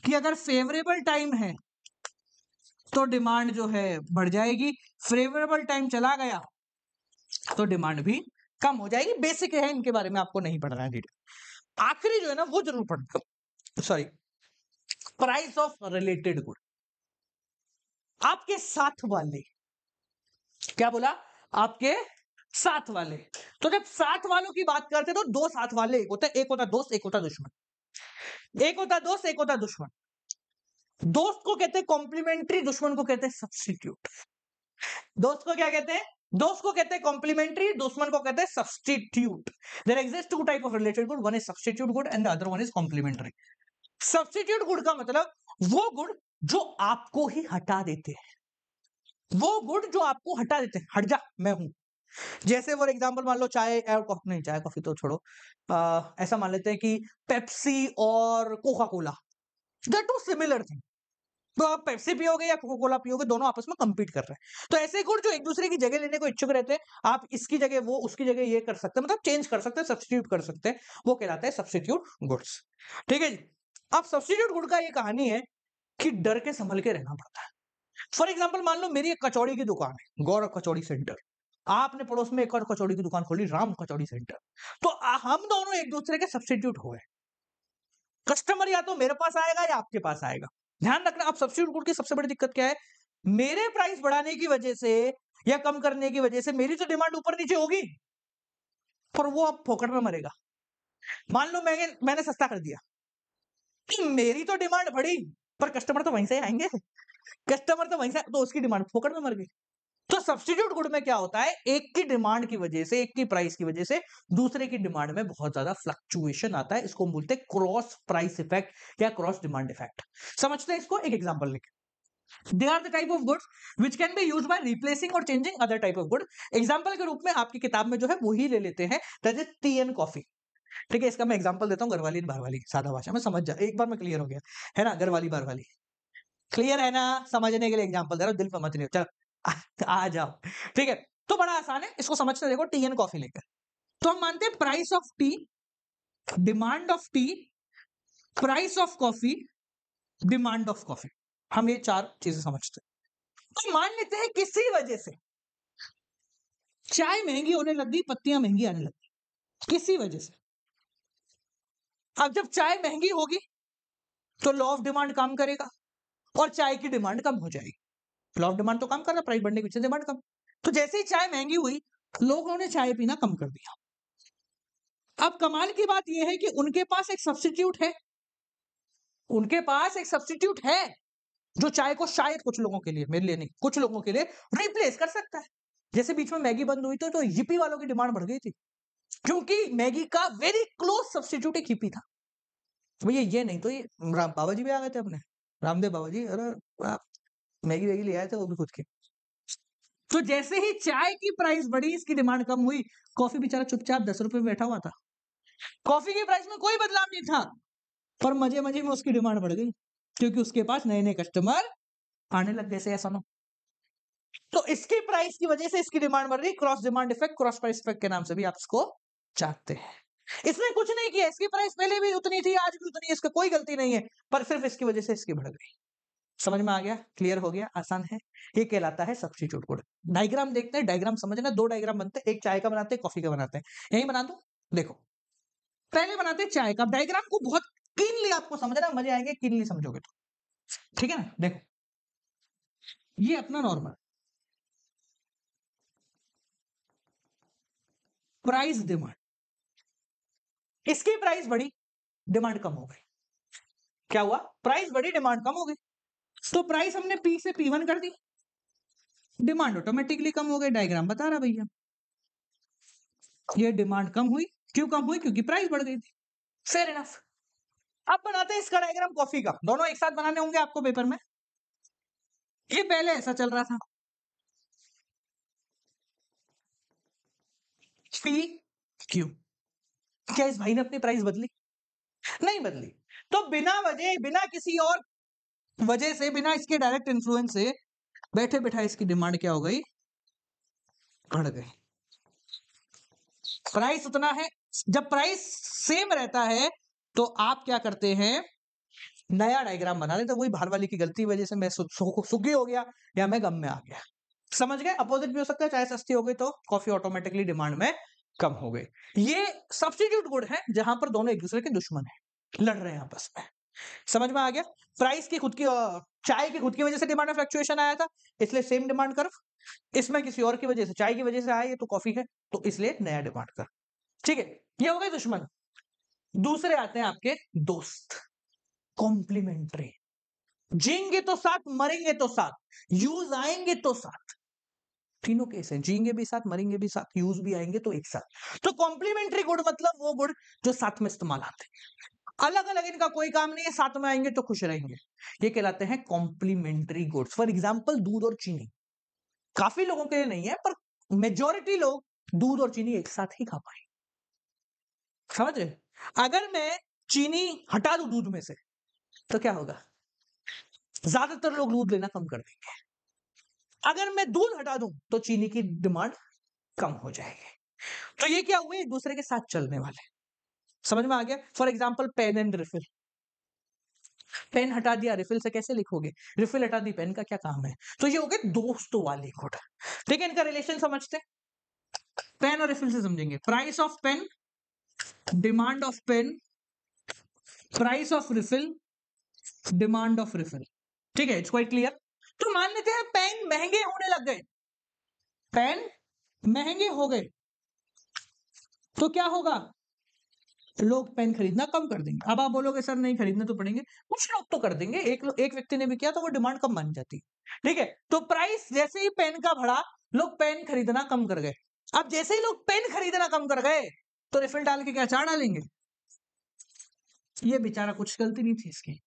कि अगर फेवरेबल टाइम है तो डिमांड जो है बढ़ जाएगी, फेवरेबल टाइम चला गया तो डिमांड भी कम हो जाएगी। बेसिक है, इनके बारे में आपको नहीं पढ़ना है डिटेल। आखिरी जो है ना वो जरूर पढ़ना, sorry, price of related good. आपके साथ वाले, क्या बोला, आपके साथ वाले। तो जब साथ वालों की बात करते हैं तो दो साथ वाले होते हैं, एक होता दोस्त, एक होता दुश्मन। एक होता दोस्त, एक होता दुश्मन। दोस्त को कहते हैं कॉम्प्लीमेंट्री, दुश्मन को कहते हैं सब्स्टिट्यूट। दोस्त को क्या कहते हैं, दोस्त को कहते हैं कॉम्प्लीमेंट्री, दुश्मन को कहते हैं substitute. There exist two type of related good, one is substitute good and the other one is complementary. Substitute good का मतलब वो गुड जो आपको ही हटा देते हैं, वो गुड जो आपको हटा देते हैं, हट जा मैं हूं। जैसे फॉर एग्जांपल मान लो चाय और कॉफी, नहीं चाय कॉफी तो छोड़ो, ऐसा मान लेते हैं कि पेप्सी और Coca Cola, they two similar thing. तो आप पेप्सी पियोगे या कोका कोला पियोगे, दोनों आपस में कंपीट कर रहे हैं। तो ऐसे गुड जो एक दूसरे की जगह लेने को इच्छुक रहते हैं, आप इसकी जगह वो, उसकी जगह ये कर सकते हैं, मतलब चेंज कर सकते हैं, सब्स्टिट्यूट कर सकते हैं, वो कहलाता है सब्स्टिट्यूट गुड्स। ठीक है जी। अब सब्स्टिट्यूट गुड का ये कहानी है कि डर के संभल के रहना पड़ता है। फॉर एग्जाम्पल मान लो मेरी एक कचौड़ी की दुकान है, गौरव कचौड़ी सेंटर। आपने पड़ोस में एक और कचौड़ी की दुकान खोली, राम कचौड़ी सेंटर। तो हम दोनों एक दूसरे के सब्स्टिट्यूट हुए। कस्टमर या तो मेरे पास आएगा या आपके पास आएगा। ध्यान रखना, अब सब्स्टिट्यूट गुड की सबसे बड़ी दिक्कत क्या है, मेरे प्राइस बढ़ाने की वजह से या कम करने की वजह से मेरी तो डिमांड ऊपर नीचे होगी, पर वो अब फोकट में मरेगा। मान लो मैंने सस्ता कर दिया, कि मेरी तो डिमांड बढ़ी पर कस्टमर तो वहीं से आएंगे, कस्टमर तो वहीं से, तो उसकी डिमांड फोकट में मर गई। तो सब्स्टिट्यूट गुड में क्या होता है, एक की डिमांड की वजह से, एक की प्राइस की वजह से दूसरे की डिमांड में बहुत ज्यादा फ्लक्चुएशन आता है। इसको हम बोलते हैं क्रॉस प्राइस इफेक्ट या क्रॉस डिमांड इफेक्ट। समझते हैं इसको एक एग्जांपल लेके। They are the type of goods which can be used by replacing और changing other type of good. Example के रूप में आपकी किताब में जो है वही ले लेते हैं, that is T and coffee. ठीक है, इसका मैं एग्जांपल देता हूँ, घरवाली बारवाली, सादा भाषा में समझ जा, एक बार में क्लियर हो गया है ना, घरवाली बारवाली क्लियर है ना, समझने के लिए एग्जांपल दे रहा हूं, दिल पे मत नहीं, चल आ जाओ। ठीक है, तो बड़ा आसान है, इसको समझते देखो, टी एंड कॉफी लेकर। तो हम मानते हैं price of T, demand of T, price of coffee, demand of coffee, हम ये चार चीजें समझते हैं। तो मान लेते हैं किसी वजह से चाय महंगी होने लग गई, पत्तियां महंगी आने लग गई किसी वजह से। अब जब चाय महंगी होगी तो लॉ ऑफ डिमांड काम करेगा और चाय की डिमांड कम हो जाएगी। लॉ ऑफ डिमांड तो काम कर रहा, प्राइस बढ़ने की वजह से डिमांड कम। तो जैसे ही चाय महंगी हुई, लोगों ने चाय पीना कम कर दिया। अब कमाल की बात यह है कि उनके पास एक सब्स्टिट्यूट है, उनके पास एक सब्स्टिट्यूट है जो चाय को शायद कुछ लोगों के लिए, मेरे लिए नहीं, कुछ लोगों के लिए रिप्लेस कर सकता है। जैसे बीच में मैगी बंद हुई तो हिप्पी वालों की डिमांड बढ़ गई थी, क्योंकि मैगी का वेरी क्लोज सब्स्टिट्यूट एक हिप्पी था। भैया ये नहीं तो ये बाबा जी भी आ गए थे अपने, रामदेव बाबा जी, अरे आप मैगी वैगी ले आए थे वो भी खुद के। तो जैसे ही चाय की प्राइस बढ़ी, इसकी डिमांड कम हुई, कॉफी बेचारा चुपचाप 10 रुपए में बैठा हुआ था, कॉफी की प्राइस में कोई बदलाव नहीं था, पर मजे मजे में उसकी डिमांड बढ़ गई, क्योंकि उसके पास नए नए कस्टमर आने लग गए, ऐसा ना। तो इसकी प्राइस की वजह से इसकी डिमांड बढ़ रही, cross demand effect, cross price effect के नाम से भी आप इसको जानते हैं। इसने कुछ नहीं किया, इसकी प्राइस पहले भी उतनी थी, आज भी उतनी है, इसका कोई गलती नहीं है, पर सिर्फ इसकी वजह से इसकी बढ़ गई। समझ में आ गया, क्लियर हो गया, आसान है। ये कहलाता है सब्स्टिट्यूट गुड। डायग्राम देखते हैं, डायग्राम समझना, दो डायग्राम बनते हैं, एक चाय का बनाते हैं, कॉफी का बनाते हैं। यही बना दो, देखो पहले बनाते हैं चाय का। डायग्राम को बहुत कीनली आपको समझना, मजे आएंगे कीनली समझोगे तो। ठीक है ना, देखो ये अपना नॉर्मल, प्राइस डिमांड, इसकी प्राइस बढ़ी, डिमांड कम हो गई। क्या हुआ? प्राइस बढ़ी, डिमांड कम हो गई। तो प्राइस हमने P से P1 कर दी, डिमांड ऑटोमेटिकली कम हो गई। डायग्राम बता रहा भैया, ये डिमांड कम हुई। क्यों कम हुई? क्योंकि प्राइस बढ़ गई थी। Fair enough. अब बनाते हैं इसका डायग्राम कॉफी का, दोनों एक साथ बनाने होंगे आपको पेपर में। ये पहले ऐसा चल रहा था, P Q। क्या इस भाई ने अपनी प्राइस बदली? नहीं बदली। तो बिना वजह, बिना किसी और वजह से, बिना इसके डायरेक्ट इन्फ्लुएंस से बैठे बैठा इसकी डिमांड क्या हो गई? बढ़ गई। प्राइस उतना है, जब प्राइस सेम रहता है तो आप क्या करते हैं? नया डायग्राम बना लेते। वही बाहर वाली की गलती वजह से मैं सुखी हो गया या मैं गम में आ गया। समझ गए? अपोजिट भी हो सकता है, चाहे सस्ती हो गई तो कॉफी ऑटोमेटिकली डिमांड में कम हो गई। ये सब्स्टिट्यूट गुड है जहां पर दोनों एक दूसरे के दुश्मन है, लड़ रहे हैं आपस में। समझ में आ गया? प्राइस की खुद की चाय की खुद की वजह से डिमांड में फ्लक्चुएशन आया था, इसलिए सेम डिमांड कर्व। इसमें किसी और की वजह से, चाय की वजह से आया, ये तो कॉफी है, तो इसलिए नया डिमांड कर्व। ठीक है, ये हो गए दुश्मन। दूसरे आते हैं आपके दोस्त, कॉम्प्लीमेंट्री। जीएंगे तो साथ, मरेंगे तो साथ, यूज आएंगे तो साथ। तीनों केस है, जीएंगे भी साथ, मरेंगे भी साथ, यूज भी आएंगे तो एक साथ। तो कॉम्प्लीमेंट्री गुड मतलब वो गुड जो साथ में इस्तेमाल आते हैं। अलग अलग इनका कोई काम नहीं है, साथ में आएंगे तो खुश रहेंगे, ये कहलाते हैं कॉम्प्लीमेंट्री गुड्स। फॉर एग्जाम्पल दूध और चीनी। काफी लोगों के लिए नहीं है, पर मेजोरिटी लोग दूध और चीनी एक साथ ही खा पाए। समझ रहे? अगर मैं चीनी हटा दूं दूध में से तो क्या होगा? ज्यादातर लोग दूध लेना कम कर देंगे। अगर मैं दूध हटा दूं तो चीनी की डिमांड कम हो जाएगी। तो ये क्या हुए? एक दूसरे के साथ चलने वाले। समझ में आ गया? For example pen and refill. Pen हटा दिया, रिफिल से कैसे लिखोगे? रिफिल हटा दी, पेन का क्या काम है? तो ये हो गए दोस्तों वाली गुड। ठीक है, इनका रिलेशन समझते हैं। पेन और रिफिल से समझेंगे। Price of pen, demand of pen, price of refill, demand of refill. ठीक है, इट्स क्वाइट क्लियर। तो मान लेते हैं पेन महंगे होने लग गए, पेन महंगे हो गए तो क्या होगा? लोग पेन खरीदना कम कर देंगे। अब आप बोलोगे सर नहीं खरीदने तो पड़ेंगे, कुछ लोग तो कर देंगे। एक व्यक्ति ने भी किया तो वो डिमांड कम मान जाती। ठीक है, तो प्राइस जैसे ही पेन का बढ़ा, लोग पेन खरीदना कम कर गए। अब जैसे ही लोग पेन खरीदना कम कर गए तो रिफिल डाल के क्या चार डालेंगे? ये बेचारा, कुछ गलती नहीं थी इसकी।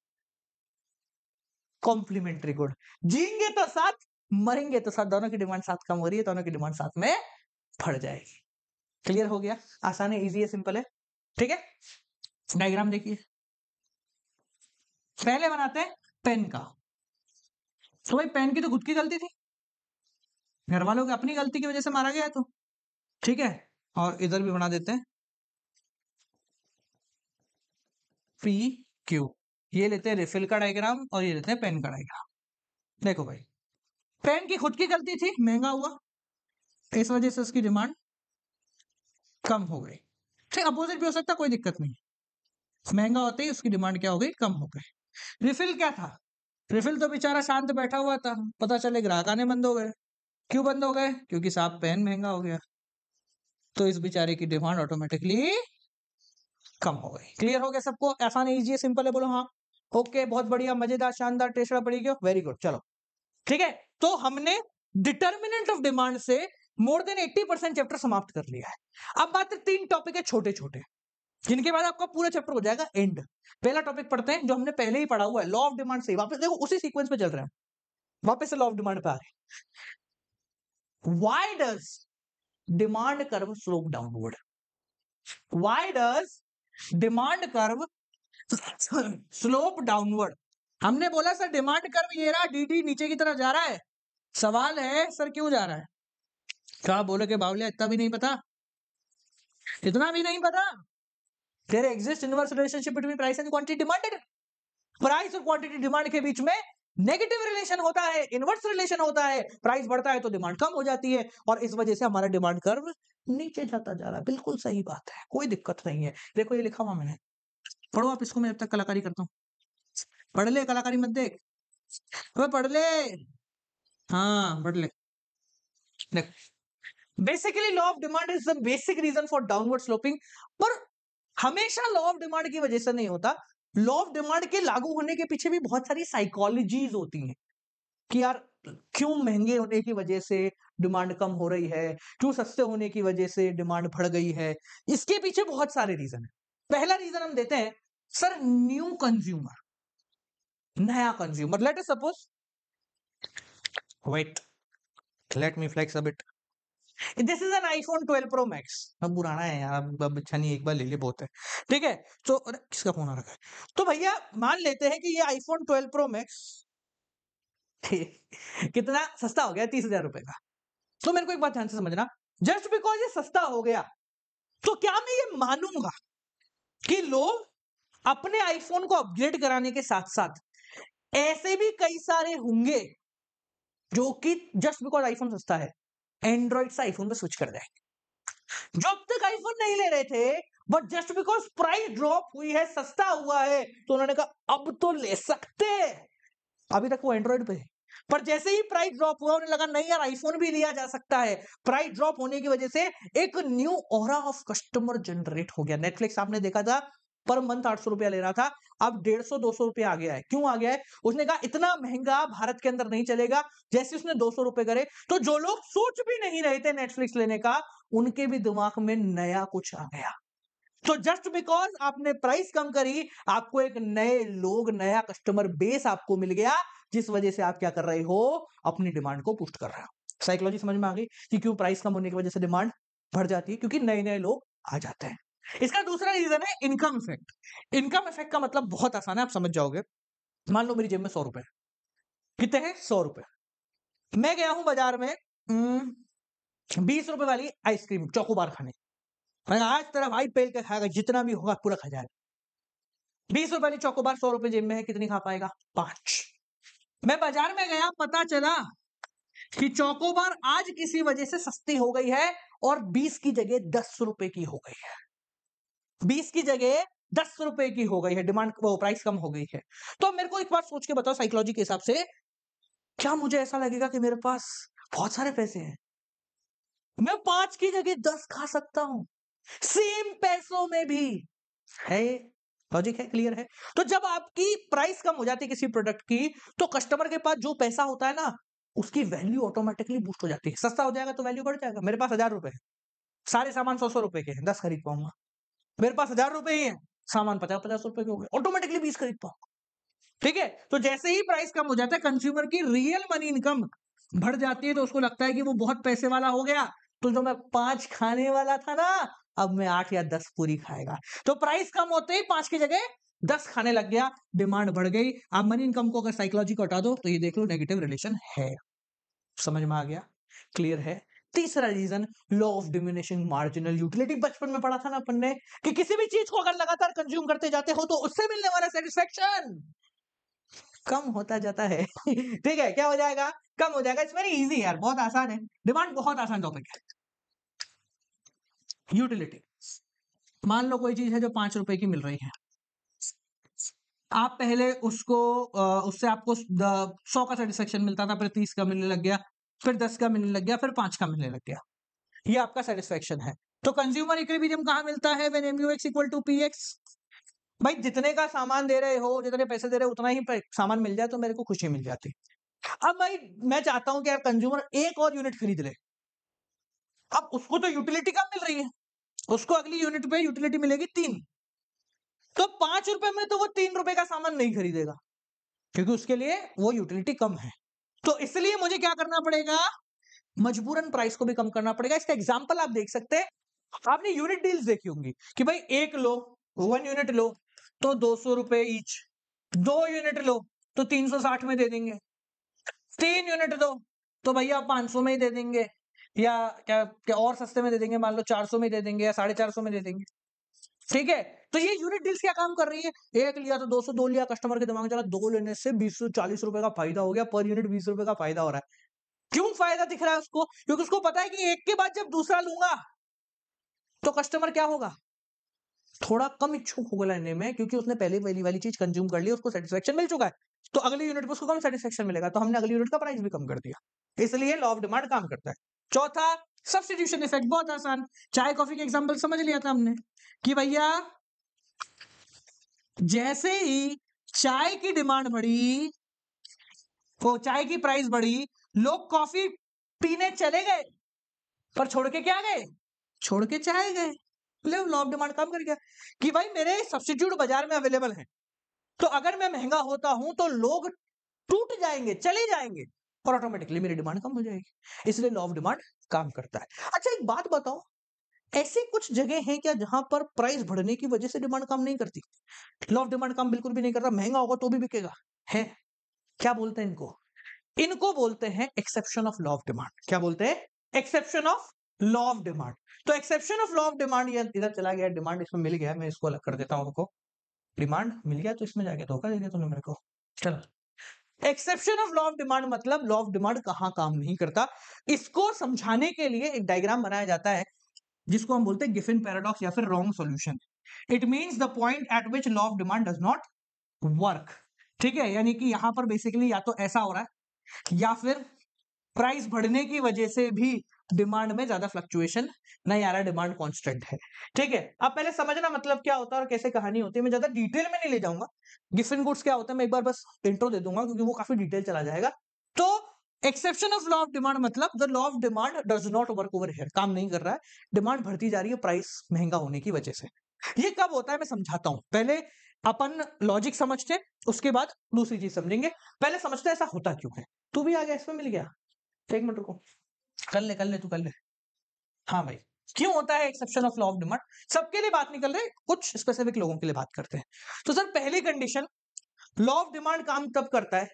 Complementary good. जीएंगे तो साथ, मरेंगे तो साथ, दोनों की डिमांड साथ कम हो रही है, दोनों की डिमांड साथ में बढ़ जाएगी। क्लियर हो गया? आसान है, इजी है, सिंपल है। ठीक है, डायग्राम देखिए। पहले बनाते हैं पेन का। तो भाई पेन की तो खुद की गलती थी, घर वालों की अपनी गलती की वजह से मारा गया तो। ठीक है, और इधर भी बना देते हैं पी क्यू। ये लेते हैं रिफिल का डायग्राम और ये लेते हैं पेन का डायग्राम। देखो भाई, पेन की खुद की गलती थी, महंगा हुआ, इस वजह से उसकी डिमांड कम हो गई। ठीक, अपोजिट भी हो सकता, कोई दिक्कत नहीं। महंगा होते ही उसकी डिमांड क्या हो गई? कम हो गई। रिफिल क्या था? रिफिल तो बेचारा शांत बैठा हुआ था, पता चले ग्राहक आने बंद हो गए। क्यों बंद हो गए? क्योंकि साहब पेन महंगा हो गया, तो इस बेचारे की डिमांड ऑटोमेटिकली कम हो गई। क्लियर हो गया सबको? आसान है, इजी है, सिंपल है, बोलो हाँ। ओके, बहुत बढ़िया, मजेदार, शानदार, टेस्टा पड़ी गयो, वेरी गुड। चलो ठीक है, तो हमने डिटर्मिनेंट ऑफ डिमांड से मोर देन 80% चैप्टर समाप्त कर लिया है। अब बात है, 3 टॉपिक है छोटे छोटे, जिनके बाद आपका पूरा चैप्टर हो जाएगा एंड। पहला टॉपिक पढ़ते हैं जो हमने पहले ही पढ़ा हुआ है, लॉ ऑफ डिमांड से। वापस देखो, उसी सीक्वेंस पे चल रहे हैं, वापस से लॉ ऑफ डिमांड पे आ रहे हैं। Why does demand curve slope downward? Why does demand curve slope downward? हमने बोला सर डिमांड कर्व ये रहा, डी नीचे की तरफ जा रहा है। सवाल है सर क्यों जा रहा है? क्या बोले के बावलिया, इतना भी नहीं पता? इतना भी नहीं पता? There exist inverse relationship between price and quantity demanded. Price और क्वांटिटी डिमांड के बीच में नेगेटिव रिलेशन होता है, इनवर्स रिलेशन होता है। प्राइस बढ़ता है तो डिमांड कम हो जाती है, और इस वजह से हमारा डिमांड कर्व नीचे जाता जा रहा है। बिल्कुल सही बात है, कोई दिक्कत नहीं है। देखो ये लिखा हुआ मैंने, पढ़ो आप इसको, मैं जब तक कलाकारी करता हूँ। पढ़ ले, कलाकारी मत देख, पढ़ ले। हाँ पढ़ ले। देख, basically law of demand is the basic reason for downward sloping, पर हमेशा लॉ ऑफ डिमांड की वजह से नहीं होता। लॉ ऑफ डिमांड के लागू होने के पीछे भी बहुत सारी साइकोलॉजीज होती हैं कि यार क्यों महंगे होने की वजह से डिमांड कम हो रही है, क्यों सस्ते होने की वजह से डिमांड बढ़ गई है। इसके पीछे बहुत सारे रीजन है। पहला रीजन हम देते हैं सर, न्यू कंज्यूमर, नया consumer. Let us suppose, wait, let me flex a bit, this is an iPhone 12 pro max. अब पुराना है यार, अब अच्छा नहीं, एक बार ले ले बहुत है, ठीक है। तो अरे किसका फोन आ रखा है, तो भैया मान लेते हैं कि ये आईफोन 12 प्रो मैक्स कितना सस्ता हो गया, 30,000 रुपए का। तो मेरे को एक बात ध्यान से समझना, जस्ट बिकॉज ये सस्ता हो गया तो क्या मैं ये मानूंगा कि लोग अपने आईफोन को अपग्रेड कराने के साथ साथ ऐसे भी कई सारे होंगे जो कि जस्ट बिकॉज आईफोन सस्ता है एंड्रॉइड से आईफोन पे स्विच कर जाएंगे, जो अब तक आईफोन नहीं ले रहे थे, but just because price drop हुई है, सस्ता हुआ है, तो उन्होंने कहा अब तो ले सकते हैं। अभी तक वो एंड्रॉइड पे है, पर जैसे ही प्राइस ड्रॉप हुआ उन्हें लगा नहीं यार आईफोन भी लिया जा सकता है। प्राइस ड्रॉप होने की वजह से एक new aura of customer generate हो गया। नेटफ्लिक्स आपने देखा था पर मंथ 800 रुपया ले रहा था, अब 150-200 रुपया आ गया है। क्यों आ गया है? उसने कहा इतना महंगा भारत के अंदर नहीं चलेगा। जैसे उसने 200 रुपए करे तो जो लोग सोच भी नहीं रहे थे नेटफ्लिक्स लेने का, उनके भी दिमाग में नया कुछ आ गया। तो जस्ट बिकॉज आपने प्राइस कम करी, आपको एक नए लोग, नया कस्टमर बेस आपको मिल गया, जिस वजह से आप क्या कर रहे हो, अपनी डिमांड को बूस्ट कर रहे हो। साइकोलॉजी समझ में आ गई कि क्यों प्राइस कम होने की वजह से डिमांड बढ़ जाती है, क्योंकि नए नए लोग आ जाते हैं। इसका दूसरा रीजन है इनकम इफेक्ट। इनकम इफेक्ट का मतलब बहुत आसान है, आप समझ जाओगे। मान लो मेरी जेब में 100 रुपए, कितने हैं? 100 रुपए। मैं गया हूं बाजार में 20 रुपए वाली आइसक्रीम चौकोबार खाने। मैं आज तेरा भाई पेल के खाएगा, जितना भी होगा पूरा खा जाएगा। 20 रुपए वाली चौकोबार 100 रुपए जेब में है, कितनी खा पाएगा? 5। मैं बाजार में गया, पता चला कि चौकोबार आज किसी वजह से सस्ती हो गई है और 20 की जगह 10 रुपए की हो गई है। 20 की जगह 10 रुपए की हो गई है, डिमांड वो प्राइस कम हो गई है। तो मेरे को एक बार सोच के बताओ साइकोलॉजी के हिसाब से, क्या मुझे ऐसा लगेगा कि मेरे पास बहुत सारे पैसे हैं, मैं 5 की जगह 10 खा सकता हूं सेम पैसों में भी? है, लॉजिक है, क्लियर है। तो जब आपकी प्राइस कम हो जाती है किसी प्रोडक्ट की, तो कस्टमर के पास जो पैसा होता है ना, उसकी वैल्यू ऑटोमेटिकली बूस्ट हो जाती है। सस्ता हो जाएगा तो वैल्यू बढ़ जाएगा। मेरे पास 1000 रुपए है, सारे सामान 100-100 रुपए के हैं, 10 खरीद पाऊंगा। मेरे पास 1000 रुपए ही है, सामान 50-50 रुपए के हो गए, ऑटोमेटिकली 20 खरीद पाऊंगा। ठीक है, तो जैसे ही प्राइस कम हो जाता है, कंज्यूमर की रियल मनी इनकम बढ़ जाती है, तो उसको लगता है कि वो बहुत पैसे वाला हो गया, तो जो मैं 5 खाने वाला था ना, अब मैं 8 या 10 पूरी खाएगा। तो प्राइस कम होते ही 5 की जगह 10 खाने लग गया, डिमांड बढ़ गई। आप मनी इनकम को अगर साइकोलॉजी को हटा दो तो ये देख लो नेगेटिव रिलेशन है। समझ में आ गया? क्लियर है? तीसरा reason, law of diminishing marginal utility. बचपन में पढ़ा था ना अपन ने कि किसी भी चीज को अगर लगातार कंज्यूम करते जाते हो तो उससे मिलने वाला सेटिस्फेक्शन कम होता जाता है। ठीक है, क्या हो जाएगा? कम हो जाएगा। इट्स वेरी इजी यार, बहुत आसान है। डिमांड बहुत आसान टॉपिक है। यूटिलिटी, मान लो कोई चीज है जो 5 रुपए की मिल रही है, आप पहले उसको उससे आपको 100 का सेटिस्फेक्शन मिलता था, फिर 30 का मिलने लग गया, फिर 10 का मिलने लग गया, फिर 5 का मिलने लग गया। ये आपका सेटिस्फेक्शन है। तो कंज्यूमर इक्विलिब्रियम कहां मिलता है? When MUX equal to PX। भाई जितने का सामान दे रहे हो, जितने पैसे दे रहे हो, उतना ही सामान मिल जाए तो मेरे को खुशी मिल जाती। अब भाई मैं चाहता हूं कि यार कंज्यूमर एक और यूनिट खरीद ले। अब उसको तो यूटिलिटी कम मिल रही है, उसको अगली यूनिट पे यूटिलिटी मिलेगी 3। तो 5 रुपए में तो वो 3 रुपए का सामान नहीं खरीदेगा, क्योंकि उसके लिए वो यूटिलिटी कम है। तो इसलिए मुझे क्या करना पड़ेगा? मजबूरन प्राइस को भी कम करना पड़ेगा। इसका एग्जांपल आप देख सकते हैं, आपने यूनिट डील्स देखी होंगी कि भाई एक लो, 1 यूनिट लो तो 200 रुपए ईच, 2 यूनिट लो तो 360 में दे देंगे, 3 यूनिट दो तो भैया 500 में ही दे देंगे, या क्या क्या और सस्ते में दे देंगे, मान लो 400 में दे देंगे या 450 में दे देंगे। ठीक है, तो ये यूनिट डील्स क्या काम कर रही है? एक लिया तो 200, 2 लिया, कस्टमर के दिमाग में चला 2 लेने से 20-40 रुपए का फायदा हो गया, पर यूनिट 20 रुपए का फायदा हो रहा है। क्यों फायदा दिख रहा है उसको? क्योंकि उसको पता है कि एक के बाद जब दूसरा लूंगा तो कस्टमर क्या होगा? थोड़ा कम इच्छुक होगा लेने में, क्योंकि उसने पहले पहली वाली चीज कंज्यूम कर ली, उसको सेटिस्फेक्शन मिल चुका है। तो अगली यूनिट पर उसको कम सेटिस्फेक्शन मिलेगा, तो हमने अगली यूनिट का प्राइस भी कम कर दिया। इसलिए लॉ ऑफ डिमांड काम करता है। चौथा, सब्स्टिट्यूशन इफेक्ट बहुत आसान, चाय कॉफी के एग्जांपल समझ लिया था हमने कि भैया जैसे ही चाय की डिमांड बढ़ी, वो चाय की प्राइस बढ़ी, लोग कॉफी पीने चले गए, पर छोड़ के क्या गए? छोड़ के चाय गए। लॉ ऑफ डिमांड काम कर गया कि भाई मेरे सब्स्टिट्यूट बाजार में अवेलेबल हैं, तो अगर मैं महंगा होता हूं तो लोग टूट जाएंगे, चले जाएंगे, और ऑटोमेटिकली मेरी डिमांड कम हो जाएगी। इसलिए लॉ ऑफ डिमांड काम करता है। अच्छा एक बात बताओ, ऐसी कुछ जगह है क्या जहां पर प्राइस बढ़ने की वजह से डिमांड काम नहीं करती? लॉ ऑफ डिमांड काम बिल्कुल भी नहीं करता, महंगा होगा तो भी बिकेगा। है, क्या बोलते हैं इनको? इनको बोलते हैं exception of law of demand. क्या बोलते हैं? Exception of law of demand. तो exception of law of demand, ये इधर चला गया, डिमांड इसमें मिल गया, मैं इसको अलग कर देता हूं, रुको। डिमांड मिल गया तो इसमें जाके धोखा दे दिया तूने मेरे को। चल, exception of law of demand मतलब लॉ ऑफ डिमांड कहां काम नहीं करता, इसको समझाने के लिए एक डायग्राम बनाया जाता है जिसको हम बोलते हैं गिफिन पैराडॉक्स या फिर wrong solution. It means the point eight which law of demand does not work. ठीक है, यानी कि यहां पर बेसिकली या तो ऐसा हो रहा है या फिर प्राइस बढ़ने की वजह से भी डिमांड में ज्यादा फ्लक्चुएशन नहीं आ रहा, डिमांड कांस्टेंट है। ठीक है, अब पहले समझना मतलब क्या होता है और कैसे कहानी होती है। मैं ज्यादा डिटेल में नहीं ले जाऊंगा, गिफिन गुड्स क्या होता है मैं एक बार बस इंट्रो दे दूंगा क्योंकि वो काफी डिटेल चला जाएगा। तो exception of law of demand मतलब the law of demand does not work over here, काम नहीं कर रहा है, डिमांड बढ़ती जा रही है प्राइस महंगा होने की वजह से। ये कब होता है मैं समझाता हूं, पहले अपन लॉजिक समझते हैं, उसके बाद दूसरी चीज समझेंगे। पहले समझते हैं ऐसा होता क्यों है। तू भी आ गया, इसमें मिल गया, एक मिनट रुको, कर ले तू कर ले। हाँ भाई, क्यों होता है exception of law of demand? सबके लिए बात नहीं कर रहे, कुछ स्पेसिफिक लोगों के लिए बात करते हैं। तो सर पहली कंडीशन, लॉ ऑफ डिमांड काम तब करता है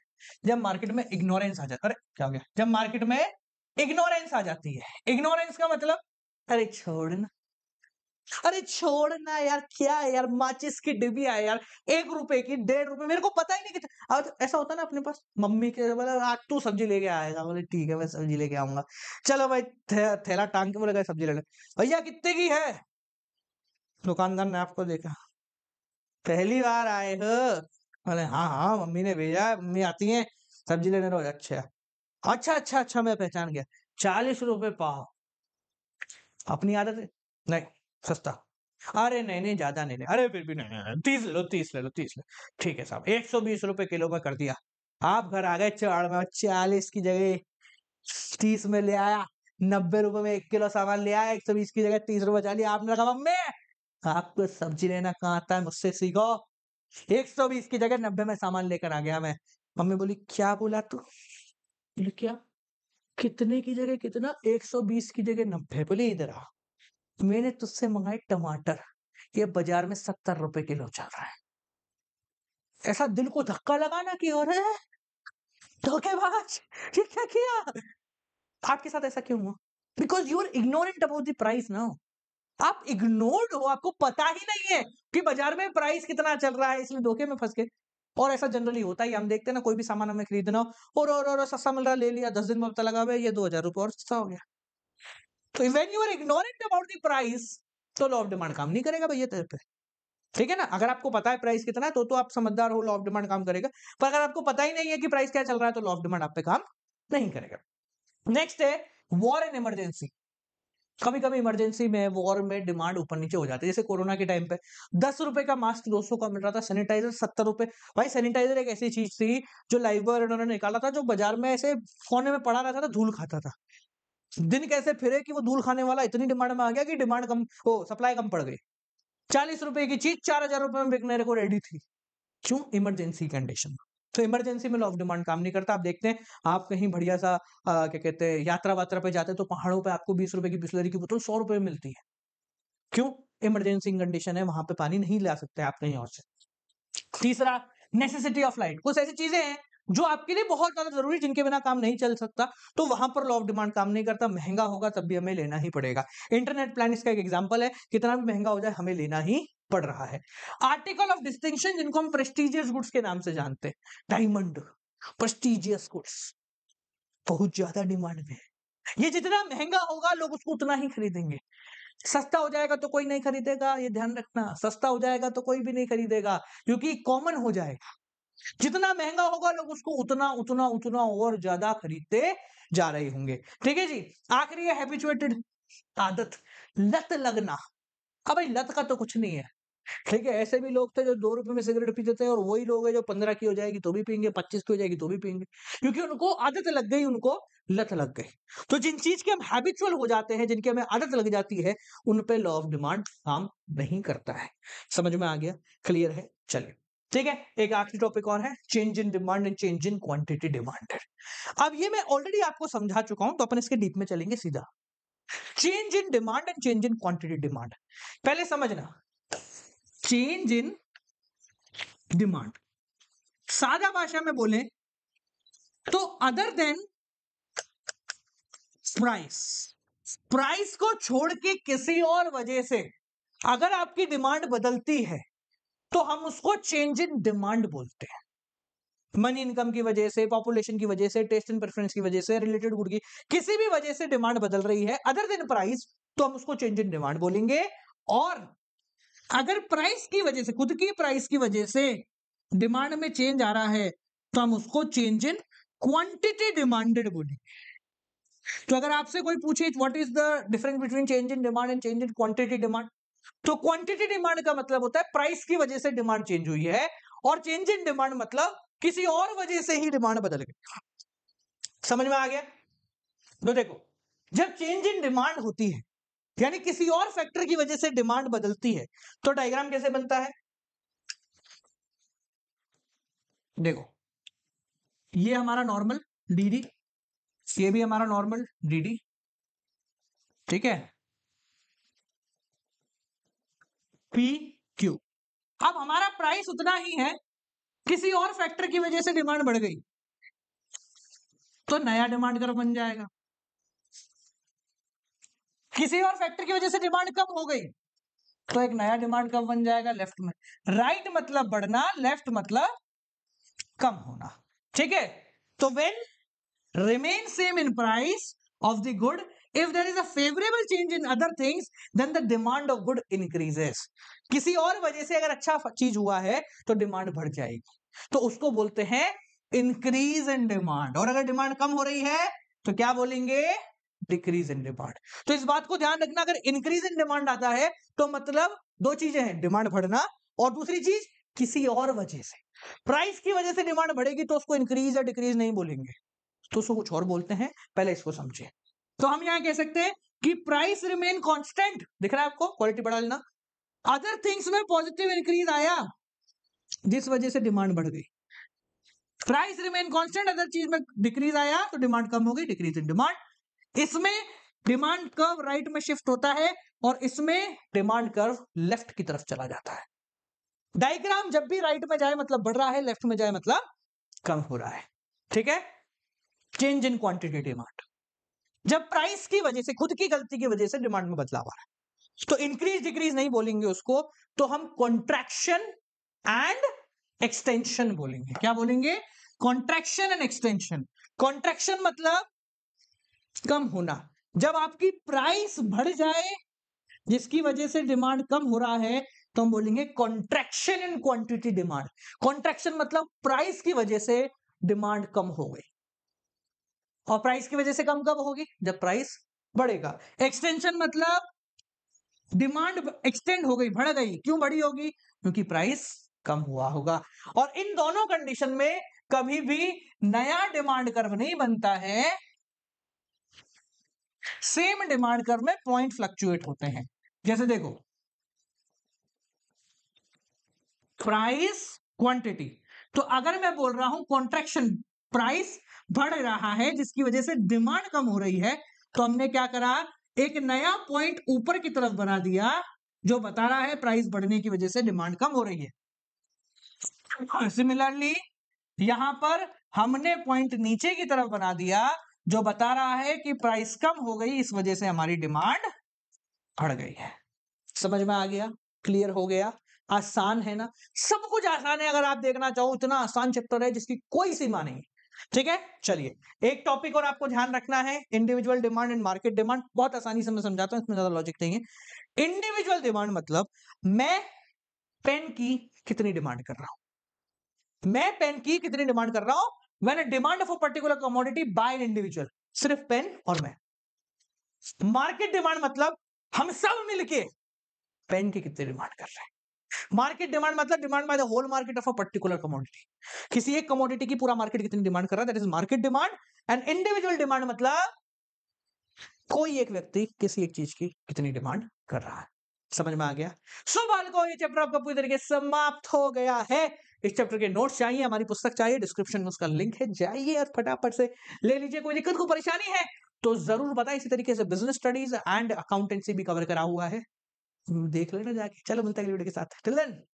जब मार्केट में इग्नोरेंस आ जाता है। अरे क्या हो गया? जब मार्केट में इग्नोरेंस आ जाती है। इग्नोरेंस का मतलब, अरे छोड़ ना, अरे छोड़ ना यार, क्या है यार, माचिस की डिबिया है यार, 1 रुपए की, 1.5 रुपए, मेरे को पता ही नहीं कितना। आज ऐसा होता है ना अपने पास, मम्मी के बोला आज तू सब्जी लेके आएगा, बोले ठीक है मैं सब्जी लेके आऊंगा। चलो भाई, थैला टांग के बोले गए सब्जी लेने। भैया कितने की है? दुकानदार ने आपको देखा, पहली बार आए हो? बोले हाँ हाँ मम्मी ने भेजा है, मम्मी आती है सब्जी लेने रोज। अच्छा अच्छा अच्छा अच्छा, मैं पहचान गया, 40 रुपए पाव। अपनी आदत है, नहीं सस्ता। अरे नहीं नहीं ज्यादा नहीं, नहीं अरे फिर भी नहीं, नहीं 30 ले लो, 30 ले लो, 30 ले, ठीक है साहब, 120 रुपए किलो में कर दिया। आप घर आ गए चाड़ में, 40 की जगह 30 में ले आया, 90 रुपए में 1 किलो सामान ले आया, 120 की जगह 30 रुपए चालिए। आपने कहा मम्मी आपको सब्जी लेना कहाँ आता है, मुझसे सीखो। 120 की जगह 90 में सामान लेकर आ गया मैं। मम्मी बोली क्या बोला तू? बोले क्या, कितने की जगह कितना? 120 की जगह 90। बोले इधर आ, मैंने तुझसे मंगाए टमाटर, ये बाजार में 70 रुपए किलो चल रहा है। ऐसा दिल को धक्का लगाना कि अरे धोखेबाज, ये क्या किया? आपके साथ ऐसा क्यों हुआ? Because you are ignorant about the price now. आप इग्नोर्ड हो, आपको पता ही नहीं है कि बाजार में प्राइस कितना चल रहा है, इसलिए धोखे में फंस गए। और ऐसा जनरली होता ही, हम देखते हैं ना, कोई भी सामान हमें खरीदना हो और सस्ता मिल रहा है, ले लिया, 10 दिन में पता लगा भाई ये 2000 रुपये और सस्ता हो गया। तो when you are ignorant about the price, तो लॉ ऑफ डिमांड काम नहीं करेगा भैया तेरे पे। ठीक है ना, अगर आपको पता है प्राइस कितना है तो आप समझदार हो, लॉ ऑफ डिमांड काम करेगा। पर अगर आपको पता ही नहीं है कि प्राइस क्या चल रहा है तो लॉ ऑफ डिमांड आप पे काम नहीं करेगा। नेक्स्ट है वॉर एंड इमरजेंसी। कभी कभी इमरजेंसी में, वॉर में डिमांड ऊपर नीचे हो जाती है। जैसे कोरोना के टाइम पे 10 रुपए का मास्क 200 का मिल रहा था, सैनिटाइजर 70 रुपए। भाई सैनिटाइजर एक ऐसी चीज थी जो लाइफबॉय उन्होंने निकाला था, जो बाजार में ऐसे कोने में पड़ा रहता था, धूल खाता था। दिन कैसे फिरे कि वो धूल खाने वाला इतनी डिमांड में आ गया कि डिमांड कम, वो सप्लाई कम पड़ गई। 40 रुपए की चीज 4000 रुपए में बिकने को रेडी थी। क्यों? Emergency condition. तो इमरजेंसी में लॉ ऑफ डिमांड काम नहीं करता। आप देखते हैं, आप कहीं बढ़िया सा क्या कहते हैं यात्रा वात्रा पे जाते हैं तो पहाड़ों पे आपको 20 रुपए की बिस्लरी की बोतल 100 रुपए में मिलती है। क्यों? इमरजेंसी कंडीशन है, वहां पे पानी नहीं ला सकते आप कहीं और से। तीसरा, नेसेसिटी ऑफ लाइट। कुछ ऐसी चीजें हैं जो आपके लिए बहुत ज्यादा जरूरी, जिनके बिना काम नहीं चल सकता, तो वहां पर लॉ ऑफ डिमांड काम नहीं करता। महंगा होगा तब भी हमें लेना ही पड़ेगा। इंटरनेट प्लान इसका एक एग्जांपल है, कितना भी महंगा हो जाए हमें लेना ही पड़ रहा है। आर्टिकल ऑफ डिस्टिंक्शन, जिनको हम प्रेस्टिजियस गुड्स के नाम से जानते हैं, डायमंड, प्रेस्टिजियस गुड्स बहुत ज्यादा डिमांड में है। ये जितना महंगा होगा लोग उसको उतना ही खरीदेंगे। सस्ता हो जाएगा तो कोई नहीं खरीदेगा, ये ध्यान रखना। सस्ता हो जाएगा तो कोई भी नहीं खरीदेगा क्योंकि कॉमन हो जाएगा। जितना महंगा होगा लोग उसको उतना उतना उतना और ज्यादा खरीदते जा रहे होंगे। ठीक है जी। आखिरी है हैबिचुएटेड, आदत, लत लगना। अब भाई लत का तो कुछ नहीं है। ठीक है, ऐसे भी लोग थे जो 2 रुपए में सिगरेट पीते थे और वही लोग हैं जो 15 की हो जाएगी तो भी पीएंगे, 25 की हो जाएगी तो भी पीएंगे, क्योंकि उनको आदत लग गई, उनको लत लग गई। तो जिन चीज के हम हैबिचुअल हो जाते हैं, जिनकी हमें आदत लग जाती है, उन पे लॉ ऑफ डिमांड काम नहीं करता है। समझ में आ गया? क्लियर है? चलिए ठीक है, एक आखिरी टॉपिक और है, change in demand and change in quantity demanded. अब ये मैं ऑलरेडी आपको समझा चुका हूं, तो अपन इसके डीप में चलेंगे सीधा। Change in demand and change in quantity demand, पहले समझना। चेंज इन डिमांड, सादा भाषा में बोले तो अदर देन प्राइस, प्राइस को छोड़ के किसी और वजह से अगर आपकी डिमांड बदलती है तो हम उसको चेंज इन डिमांड बोलते हैं। मनी इनकम की वजह से, पॉपुलेशन की वजह से, टेस्ट एंड प्रेफरेंस की वजह से, रिलेटेड गुड की किसी भी वजह से डिमांड बदल रही है अदर देन प्राइस, तो हम उसको चेंज इन डिमांड बोलेंगे। और अगर प्राइस की वजह से, खुद की प्राइस की वजह से डिमांड में चेंज आ रहा है तो हम उसको चेंज इन क्वांटिटी डिमांडेड बोलेंगे। तो अगर आपसे कोई पूछे what is the difference between change in demand and change in quantity demand, तो क्वांटिटी डिमांड का मतलब होता है प्राइस की वजह से डिमांड चेंज हुई है, और चेंज इन डिमांड मतलब किसी और वजह से ही डिमांड बदल गई। समझ में आ गया? तो देखो, जब चेंज इन डिमांड होती है यानी किसी और फैक्टर की वजह से डिमांड बदलती है, तो डायग्राम कैसे बनता है? देखो, ये हमारा नॉर्मल डीडी, ये भी हमारा नॉर्मल डीडी, ठीक है, पी क्यू। अब हमारा प्राइस उतना ही है, किसी और फैक्टर की वजह से डिमांड बढ़ गई तो नया डिमांड कर्व बन जाएगा। किसी और फैक्टर की वजह से डिमांड कम हो गई तो एक नया डिमांड कर्व बन जाएगा लेफ्ट में। राइट मतलब बढ़ना, लेफ्ट मतलब कम होना। ठीक है, तो when remain same in price of the good, if there is a favorable change in other things, then the demand of good increases। किसी और वजह से अगर अच्छा चीज हुआ है तो डिमांड बढ़ जाएगी, तो उसको बोलते हैं इंक्रीज इन डिमांड। और अगर डिमांड कम हो रही है तो क्या बोलेंगे? Decrease in demand. तो इस बात को ध्यान रखना, अगर इंक्रीज इन डिमांड आता है तो मतलब दो चीजें हैं, डिमांड बढ़ना और दूसरी चीज किसी और वजह से। प्राइस की वजह से डिमांड बढ़ेगी तो उसको इंक्रीज या डिक्रीज नहीं बोलेंगे, तो उसको कुछ और बोलते हैं, पहले इसको समझे। तो हम यहां कह सकते हैं कि प्राइस रिमेन कांस्टेंट, दिख रहा है आपको, क्वालिटी बढ़ा लेना, अदर थिंग्स में पॉजिटिव इंक्रीज आया जिस वजह से डिमांड बढ़ गई। प्राइस रिमेन कांस्टेंट, अदर चीज में डिक्रीज आया तो डिमांड कम हो गई, डिक्रीज इन डिमांड। इसमें डिमांड कर्व राइट में शिफ्ट होता है और इसमें डिमांड कर्व लेफ्ट की तरफ चला जाता है। डायग्राम जब भी राइट में जाए मतलब बढ़ रहा है, लेफ्ट में जाए मतलब कम हो रहा है। ठीक है, चेंज इन क्वांटिटी डिमांड, जब प्राइस की वजह से, खुद की गलती की वजह से डिमांड में बदलाव आ रहा है तो इंक्रीज डिक्रीज नहीं बोलेंगे उसको, तो हम कॉन्ट्रैक्शन एंड एक्सटेंशन बोलेंगे। क्या बोलेंगे? Contraction and extension. कॉन्ट्रैक्शन मतलब कम होना, जब आपकी प्राइस बढ़ जाए जिसकी वजह से डिमांड कम हो रहा है तो हम बोलेंगे contraction in quantity demand. Contraction मतलब प्राइस की वजह से डिमांड कम हो गई, और प्राइस की वजह से कम कब होगी? जब प्राइस बढ़ेगा। एक्सटेंशन मतलब डिमांड एक्सटेंड हो गई, बढ़ गई, क्यों बढ़ी होगी? क्योंकि प्राइस कम हुआ होगा। और इन दोनों कंडीशन में कभी भी नया डिमांड कर्व नहीं बनता है, सेम डिमांड कर्व में पॉइंट फ्लक्चुएट होते हैं। जैसे देखो, प्राइस क्वांटिटी, तो अगर मैं बोल रहा हूं कॉन्ट्रैक्शन, प्राइस बढ़ रहा है जिसकी वजह से डिमांड कम हो रही है, तो हमने क्या करा? एक नया पॉइंट ऊपर की तरफ बना दिया जो बता रहा है प्राइस बढ़ने की वजह से डिमांड कम हो रही है। सिमिलरली यहां पर हमने पॉइंट नीचे की तरफ बना दिया जो बता रहा है कि प्राइस कम हो गई, इस वजह से हमारी डिमांड बढ़ गई है। समझ में आ गया? क्लियर हो गया? आसान है ना? सब कुछ आसान है, अगर आप देखना चाहो इतना आसान चैप्टर है जिसकी कोई सीमा नहीं। ठीक है, चलिए एक टॉपिक और आपको ध्यान रखना है, individual demand and market demand. बहुत आसानी से मैं समझाता हूं, इसमें ज्यादा लॉजिक नहीं है। इंडिविजुअल डिमांड मतलब मैं पेन की कितनी डिमांड कर रहा हूं, मैं पेन की कितनी डिमांड कर रहा हूं, मैंने demand of a particular commodity by an individual, सिर्फ पेन और मैं। मार्केट डिमांड मतलब हम सब मिलके पेन की कितनी डिमांड कर रहे हैं। मार्केट डिमांड मतलब demand by the whole market of a particular commodity, किसी एक कमोडिटी की पूरा मार्केट कितनी डिमांड कर रहा है, that is market demand. And individual demand मतलब कोई एक व्यक्ति किसी एक चीज की कितनी डिमांड कर रहा है। समझ में आ गया? सो बालकों, ये चैप्टर आपका पूरी तरीके से समाप्त हो गया है। इस चैप्टर के नोट्स चाहिए, हमारी पुस्तक चाहिए, डिस्क्रिप्शन में उसका लिंक है, जाइए और फटाफट से ले लीजिए। कोई दिक्कत को परेशानी है तो जरूर बताएं। इसी तरीके से बिजनेस स्टडीज एंड अकाउंटेंसी भी कवर करा हुआ है, देख लेना जाके। चलो मिलते हैं अगली वीडियो के साथ, टिल देन